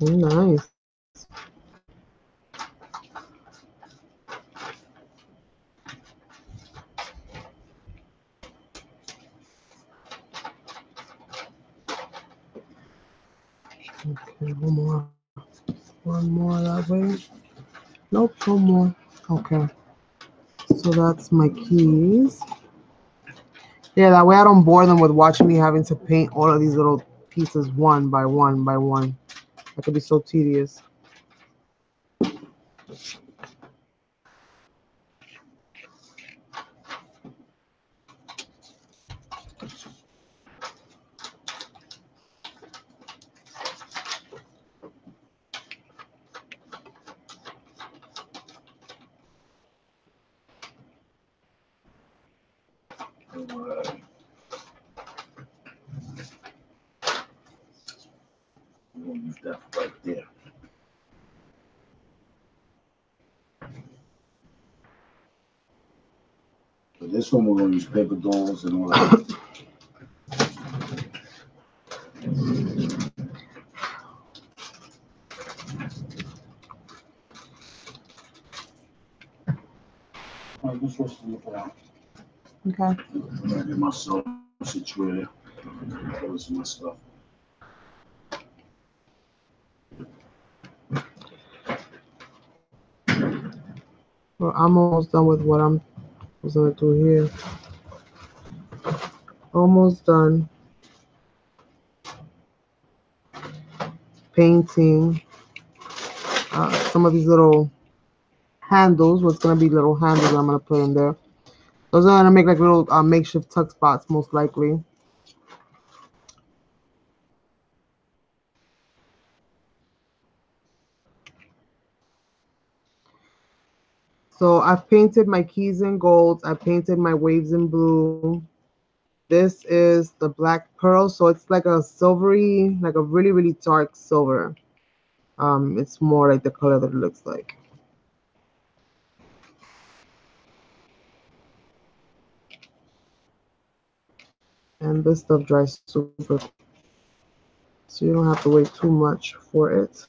Nice. Okay, one more. One more that way. Nope, no more. Okay. So that's my keys. Yeah, that way I don't bore them with watching me having to paint all of these little pieces one by one by one. That could be so tedious. Alright. We'll use that right there. For this one, we're going to use paper dolls and all that. Alright, this was to look out. Okay. I'm going to get myself situated. Those are my stuff. Well, I'm almost done with what I'm was gonna do here. Almost done painting some of these little handles. What's gonna be little handles that I'm gonna put in there. Those are gonna make like little makeshift tuck spots, most likely. So I've painted my keys in gold. I painted my waves in blue. This is the black pearl. So it's like a silvery, like a really, really dark silver. It's more like the color that it looks like. And this stuff dries super quick. So you don't have to wait too much for it.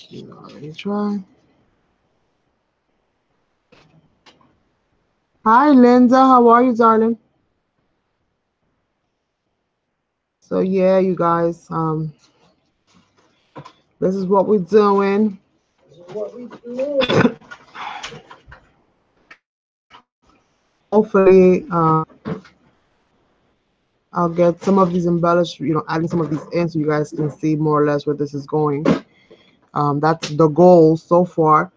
You already try. Hi Linda, how are you, darling? So yeah, you guys, this is what we're doing. Hopefully, I'll get some of these embellished, adding some of these in so you guys can see more or less where this is going. That's the goal so far.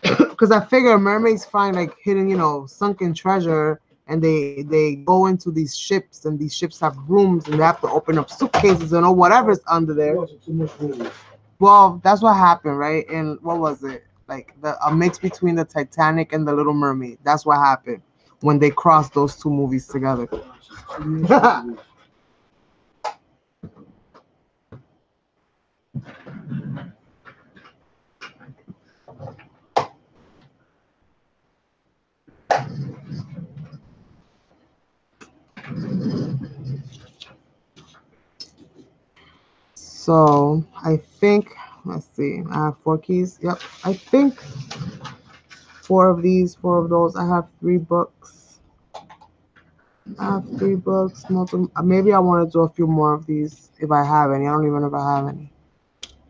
Because I figure mermaids find like hidden, sunken treasure, and they go into these ships, and these ships have rooms, and they have to open up suitcases and or whatever's under there. Well, that's what happened, right? And what was it? Like a mix between the Titanic and the Little Mermaid. That's what happened when they crossed those two movies together. So I think, let's see, I have 4 keys. Yep, I think 4 of those. I have 3 books. I have 3 books. Maybe I want to do a few more of these if I have any. I don't even know if I have any.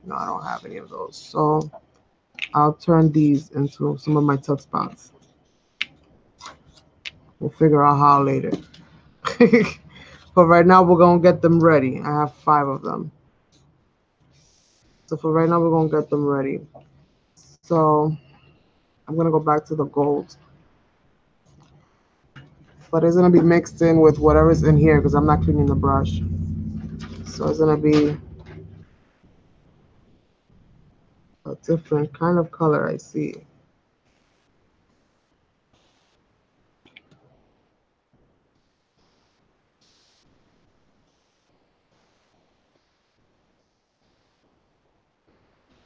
No, I don't have any of those. So I'll turn these into some of my tuck spots. We'll figure out how later. But right now, we're going to get them ready. I have 5 of them. So for right now, we're going to get them ready. So I'm gonna go back to the gold, but it's gonna be mixed in with whatever's in here because I'm not cleaning the brush. So it's gonna be a different kind of color, I see.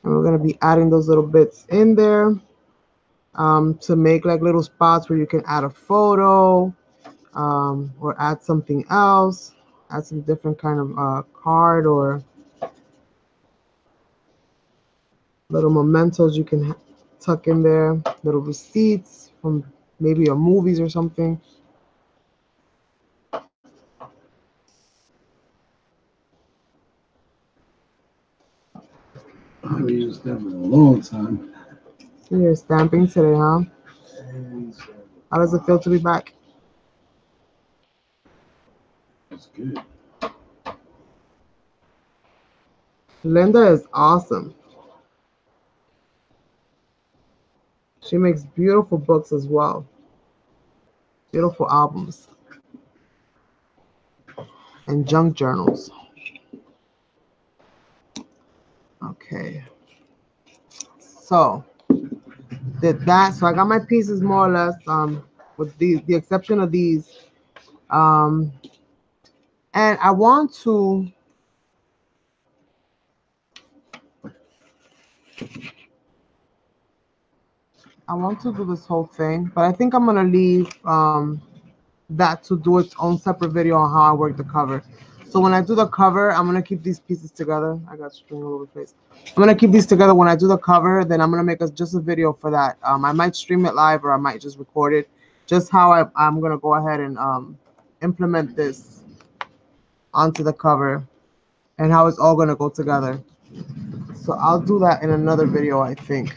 And we're gonna be adding those little bits in there to make like little spots where you can add a photo or add something else, add some different kind of card or little mementos you can tuck in there, little receipts from maybe your movies or something. I haven't used them in a long time. So you're stamping today, huh? How does it feel to be back? That's good. Linda is awesome. She makes beautiful books as well. Beautiful albums and junk journals. Okay. So did that. So I got my pieces more or less with the exception of these. Um and I want to do this whole thing, but I think I'm gonna leave that to do its own separate video on how I work the cover. So when I do the cover, I'm gonna keep these pieces together. I got string all over the place. I'm gonna keep these together when I do the cover. Then I'm gonna make just a video for that. I might stream it live or I might just record it. Just how I'm gonna go ahead and implement this onto the cover and how it's all gonna go together. So I'll do that in another video, I think.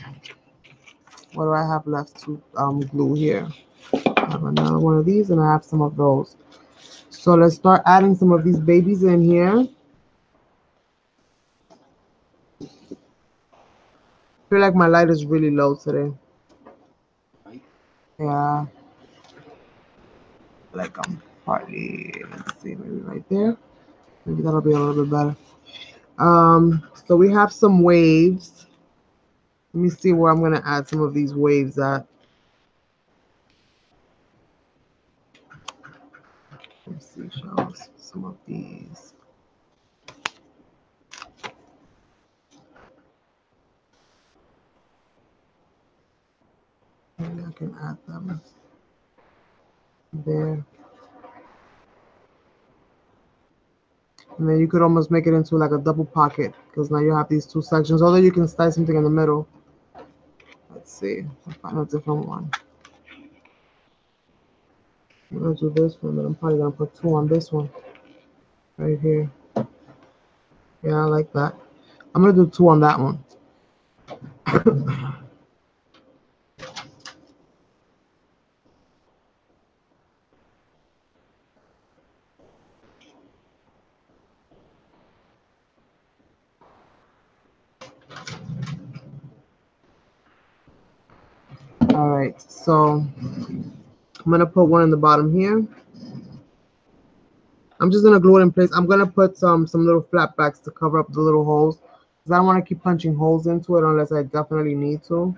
What do I have left to glue here? I have another one of these and I have some of those. So let's start adding some of these babies in here. I feel like my light is really low today. Yeah. Like I'm partly, let's see, maybe right there. Maybe that'll be a little bit better. So we have some waves. Let me see where I'm gonna add some of these waves at. Let's see, show us some of these. Maybe I can add them there. And then you could almost make it into like a double pocket because now you have these two sections. Although you can style something in the middle. Let's see. I'll find a different one. I'm gonna do this one, but I'm probably gonna put two on this one right here. Yeah, I like that. I'm gonna do two on that one. All right, so I'm gonna put one in the bottom here. I'm just gonna glue it in place. I'm gonna put some little flat backs to cover up the little holes because I don't want to keep punching holes into it unless I definitely need to.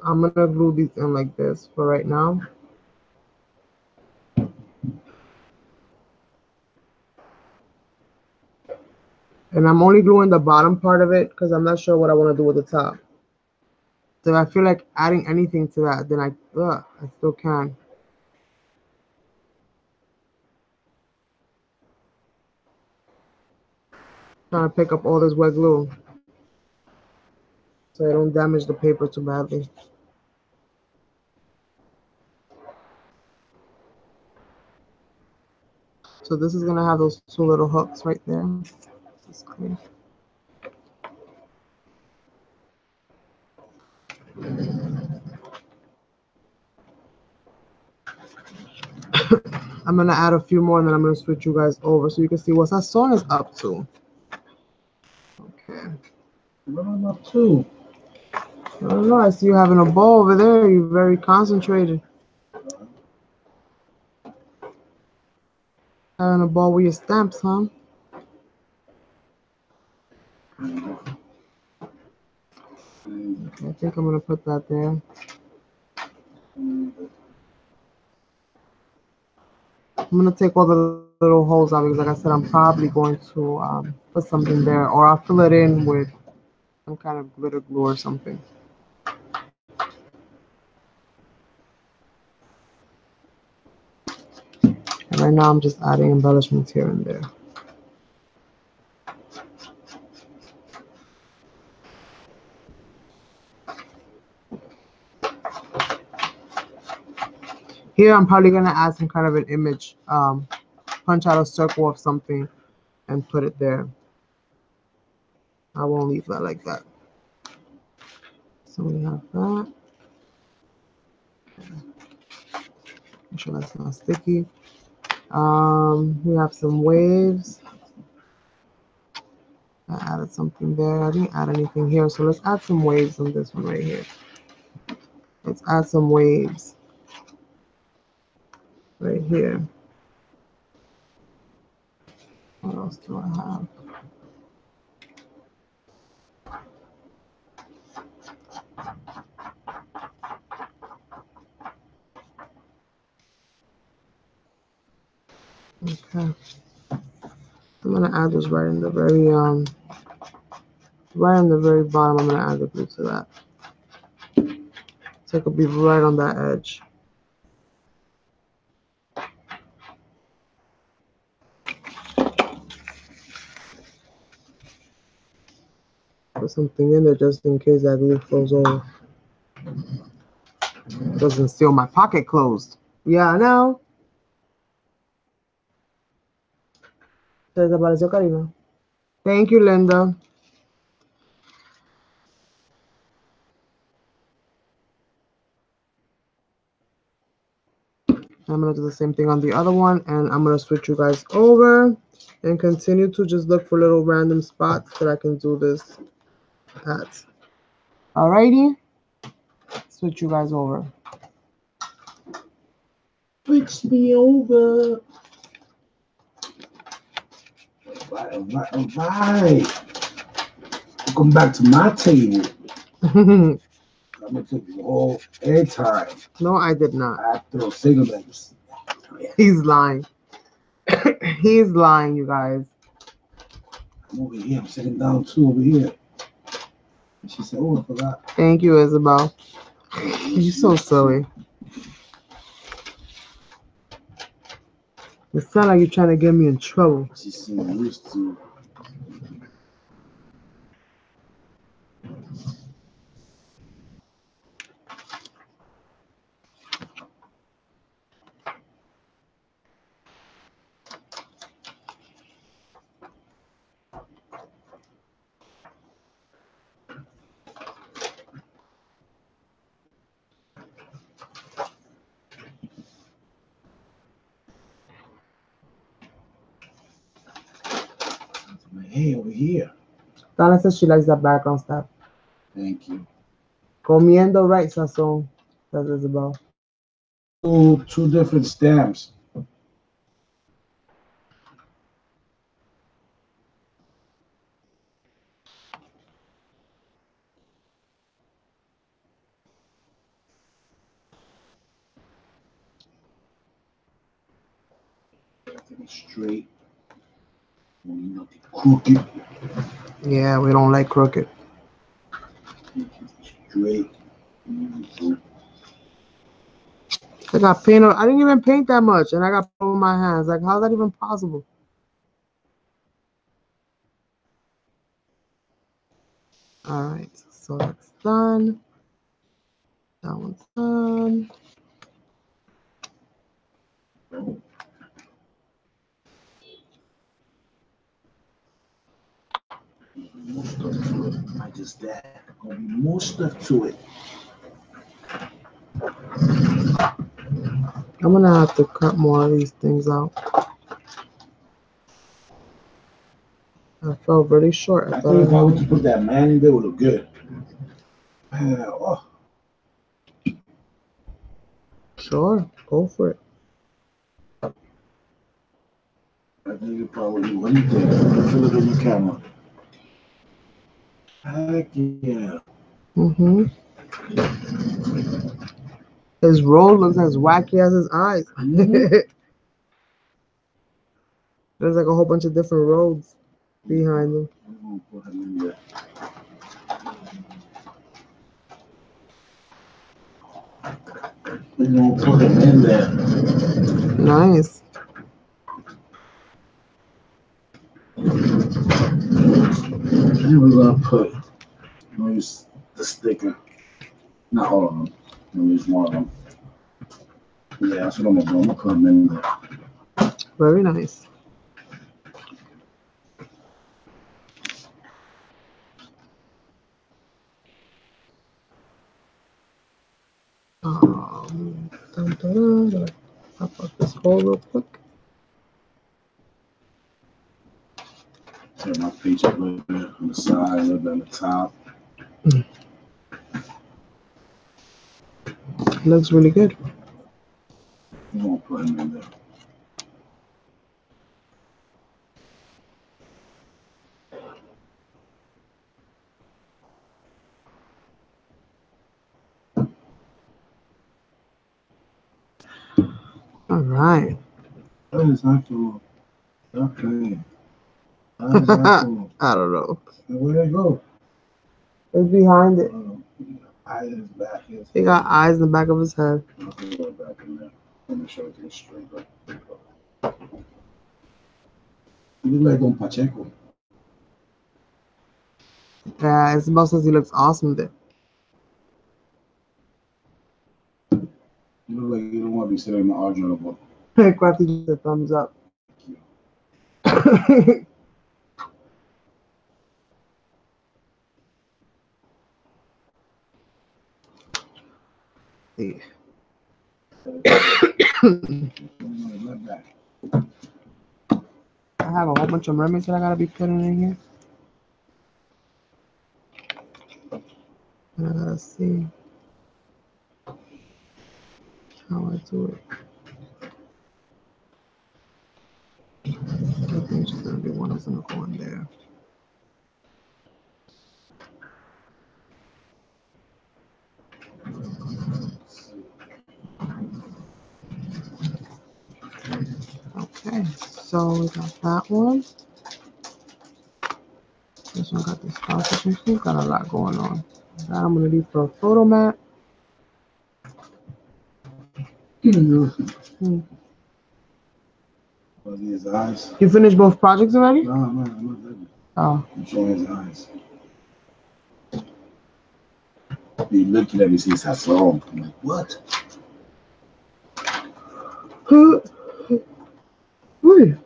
I'm gonna glue these in like this for right now. And I'm only gluing the bottom part of it because I'm not sure what I want to do with the top. So if I feel like adding anything to that, then I still can. Trying to pick up all this wet glue so I don't damage the paper too badly. So this is gonna have those two little hooks right there. This is clear. I'm gonna add a few more and then I'm gonna switch you guys over so you can see what Sazon is up to. Okay. What am I up to? I don't know. I see you having a ball over there. You're very concentrated. Having a ball with your stamps, huh? Okay, I think I'm gonna put that there. I'm gonna take all the little holes out because, like I said, I'm probably going to put something there, or I'll fill it in with some kind of glitter glue or something. And right now, I'm just adding embellishments here and there. Here, I'm probably gonna add some kind of an image, punch out a circle of something, and put it there. I won't leave that like that. So we have that. Make sure that's not sticky. We have some waves. I added something there. I didn't add anything here, so let's add some waves on this one right here. Let's add some waves right here. What else do I have? Okay. I'm gonna add this right in the very right on the very bottom. I'm gonna add the glue to that. So it could be right on that edge. Put something in there just in case that glue flows over. It doesn't steal my pocket closed. Yeah, I know. Se desapareció Karina. Thank you, Linda. I'm going to do the same thing on the other one, and I'm going to switch you guys over and continue to just look for little random spots that I can do this at. Alrighty, switch you guys over. Switch me over. Alright. Welcome back to my table. I'm gonna take the whole airtime. No, I did not. I throw cigarettes. He's lying. He's lying, you guys. I'm over here. I'm sitting down too over here. And she said, "Oh, I forgot." Thank you, Isabel. You're so silly. It sounds like you're trying to get me in trouble. She's so used to. Hey, over here. Donna says she likes that background stuff. Thank you. Comiendo right, Sazon, says Isabel. Two different stamps. Straight. Nothing crooked. Yeah, we don't like crooked. Straight. I got paint. I didn't even paint that much, and I got paint on my hands. Like, how's that even possible? All right, so that's done. That one's done. More stuff to it. Not just that. Gonna be more stuff to it. I'm gonna have to cut more of these things out. I felt really short. I think if I were to put that man in there, it would look good. Oh. Sure, go for it. I think it probably. What do you think? Let's look at your camera. Heck yeah. Mm-hmm. His roll looks as wacky as his eyes. Mm-hmm. There's like a whole bunch of different roads behind him. I'm gonna put him in there. We're gonna put him in there. Nice. And we're gonna put. I'm gonna use the sticker. Not all of them. I'm gonna use one of them. Yeah, that's what I'm gonna do. I'm gonna put him in there. Very nice. Dun, dun, dun. Pop up this hole real quick. Tear my page up a little bit on the side, a little bit on the top. Looks really good. I'm gonna put him in there. All right. That is not cool. Okay. That is not cool. I don't know. Where'd it go? It's behind it. Eyes back. He got eyes in the back of his head. I'll put it back in there. Let me show everything straight up. You look like Don Pacheco. Yeah, Isabel says he looks awesome there. You look like you don't want to be sitting in the arguing about. Crafty just a thumbs up. See. I have a whole bunch of mermaids that I gotta be putting in here. And I gotta see how I do it. I think she's gonna be one that's gonna go in there. Okay, so we got that one. This one got the starfish machine. Got a lot going on. That I'm gonna leave for a photo mat. His eyes. You finished both projects already? No, I'm not done. Oh. I'm showing his eyes. He looking at me, says Sazon. I'm like, what?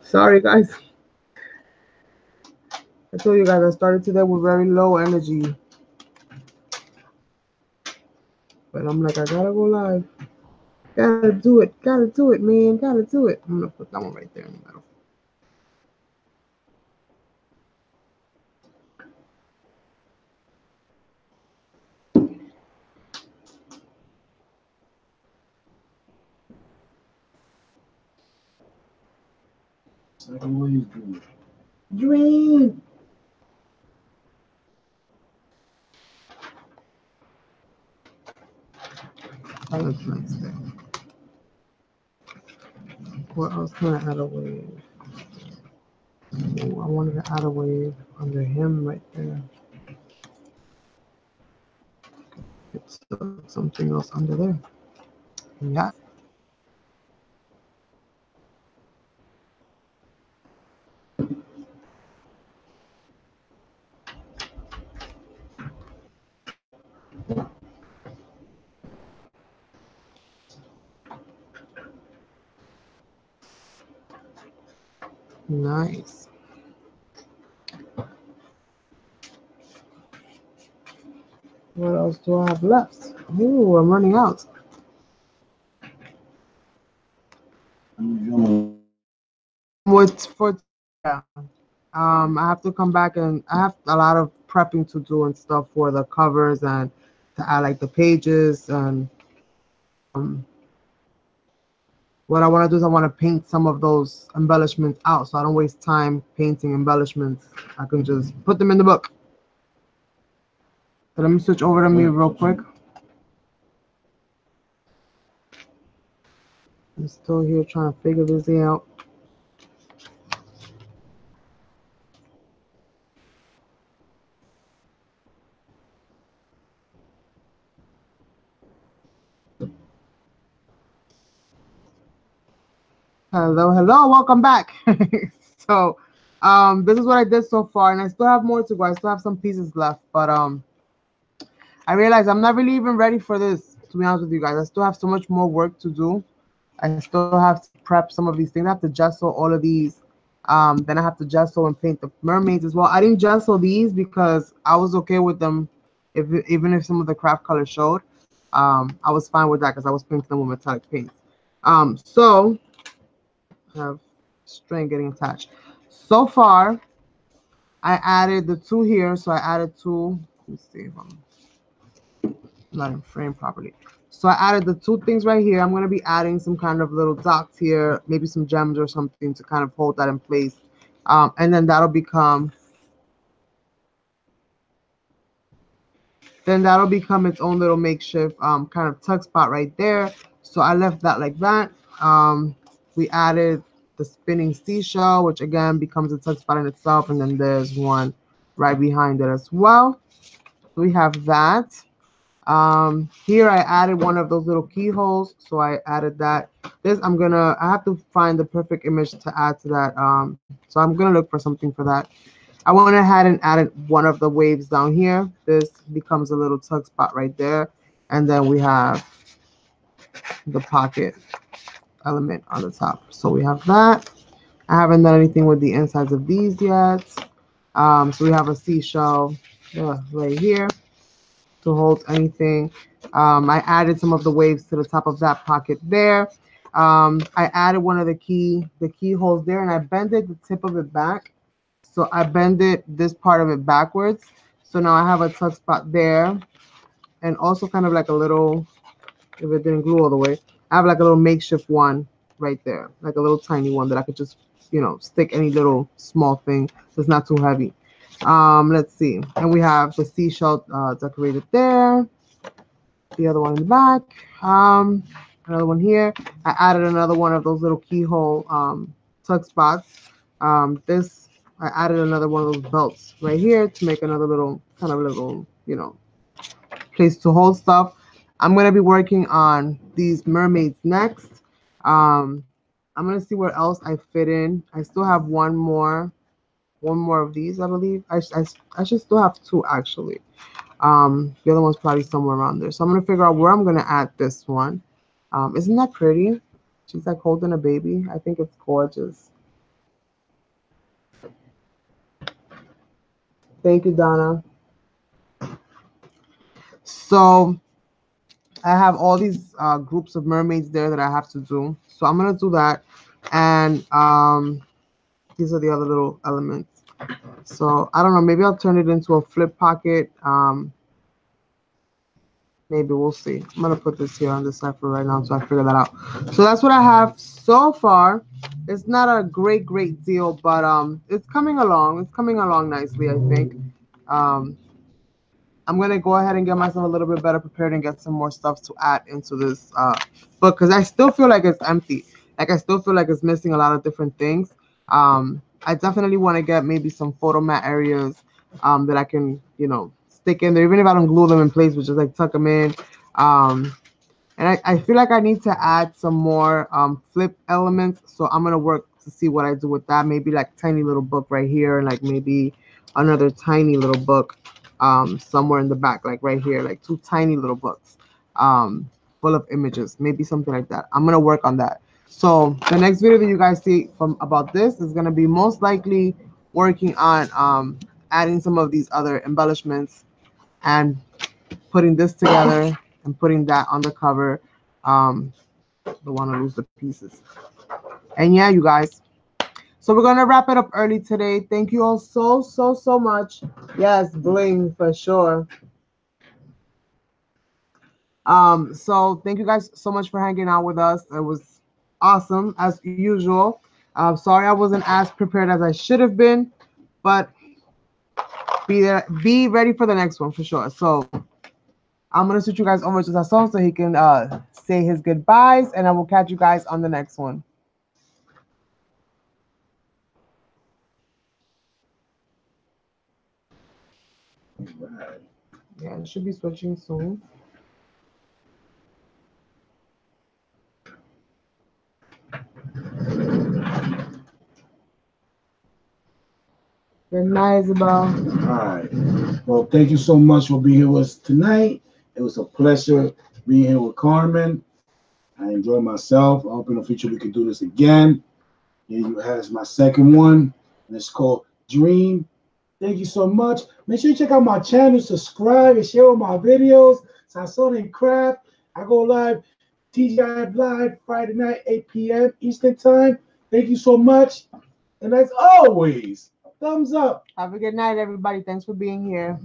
Sorry, guys. I told you guys I started today with very low energy. But I'm like, I gotta go live. Gotta do it, man. Gotta do it. I'm gonna put that one right there in the middle. Second way he's doing. Dream. That looks nice there. What else can I add a wave? Ooh, I wanted to add a wave under him right there. It's something else under there. Yeah. Nice. What else do I have left? Ooh, I'm running out. What's for? Yeah. I have to come back and I have a lot of prepping to do and stuff for the covers and to add like the pages and um, what I want to do is I want to paint some of those embellishments out so I don't waste time painting embellishments. I can just put them in the book. So let me switch over to me real quick. I'm still here trying to figure this out. Hello, hello, welcome back. So, this is what I did so far, and I still have more to go. I still have some pieces left, but I realize I'm not really even ready for this. To be honest with you guys, I still have so much more work to do. I still have to prep some of these things. I have to gesso all of these. Then I have to gesso and paint the mermaids as well. I didn't gesso these because I was okay with them, if even if some of the craft color showed. I was fine with that because I was painting them with metallic paints. So have string getting attached. So far, I added the two here. So I added two. Let me see if I'm not in frame properly. So I added the two things right here. I'm going to be adding some kind of little dots here, maybe some gems or something to kind of hold that in place. And then that'll become its own little makeshift kind of tuck spot right there. So I left that like that. We added the spinning seashell, which again becomes a tuck spot in itself. And then there's one right behind it as well. We have that. Here I added one of those little keyholes, so I added that. I have to find the perfect image to add to that. So I'm gonna look for something for that. I went ahead and added one of the waves down here. This becomes a little tug spot right there. And then we have the pocket element on the top. So we have that. I haven't done anything with the insides of these yet. So we have a seashell right here to hold anything. I added some of the waves to the top of that pocket there. I added one of the keyholes there, and I bended the tip of it back. So I bended this part of it backwards. So now I have a tuck spot there, and also kind of like a little, if it didn't glue all the way, I have like a little makeshift one right there, like a little tiny one that I could just, stick any little small thing that's not too heavy. Let's see. And we have the seashell decorated there. The other one in the back. Another one here. I added another one of those little keyhole tuck spots. This I added another one of those belts right here to make another little kind of little, place to hold stuff. I'm gonna be working on these mermaids next. Um, I'm gonna see where else I fit in. I still have one more of these, I believe. I should still have two actually. The other one's probably somewhere around there. So I'm gonna figure out where I'm gonna add this one. Isn't that pretty? She's like holding a baby. I think it's gorgeous. Thank you, Donna. So I have all these groups of mermaids there that I have to do. So I'm gonna do that, and these are the other little elements. So I don't know. Maybe I'll turn it into a flip pocket. Maybe we'll see. I'm gonna put this here on the side for right now so I figure that out. So that's what I have so far. It's not a great deal, but it's coming along. It's coming along nicely, I think. Um, I'm gonna go ahead and get myself a little bit better prepared and get some more stuff to add into this book because I still feel like it's empty. Like I still feel like it's missing a lot of different things. I definitely want to get maybe some photo mat areas that I can, stick in there, even if I don't glue them in place, but just like tuck them in. Um, and I feel like I need to add some more flip elements. So I'm gonna work to see what I do with that. Maybe like tiny little book right here, and like maybe another tiny little book somewhere in the back, like right here, like two tiny little books full of images, maybe something like that. I'm gonna work on that. So the next video that you guys see from about this is gonna be most likely working on adding some of these other embellishments and putting this together and putting that on the cover. Don't want to lose the pieces. And yeah, you guys, So we're gonna wrap it up early today. Thank you all so much. Yes, bling for sure. So thank you guys so much for hanging out with us. It was awesome as usual. Sorry I wasn't as prepared as I should have been, but be ready for the next one for sure. So I'm gonna switch you guys over to Sazon so he can say his goodbyes, and I will catch you guys on the next one. Right. Yeah, it should be switching soon. Good night, Isabel. All right. Well, thank you so much for being here with us tonight. It was a pleasure being here with Carmen. I enjoyed myself. I hope in the future we could do this again. Here you have my second one, and it's called Dream. Thank you so much. Make sure you check out my channel, subscribe, and share all my videos. Sazon and Craft. I go live TGI Live Friday night, 8 p.m. Eastern Time. Thank you so much. And as always, thumbs up. Have a good night, everybody. Thanks for being here.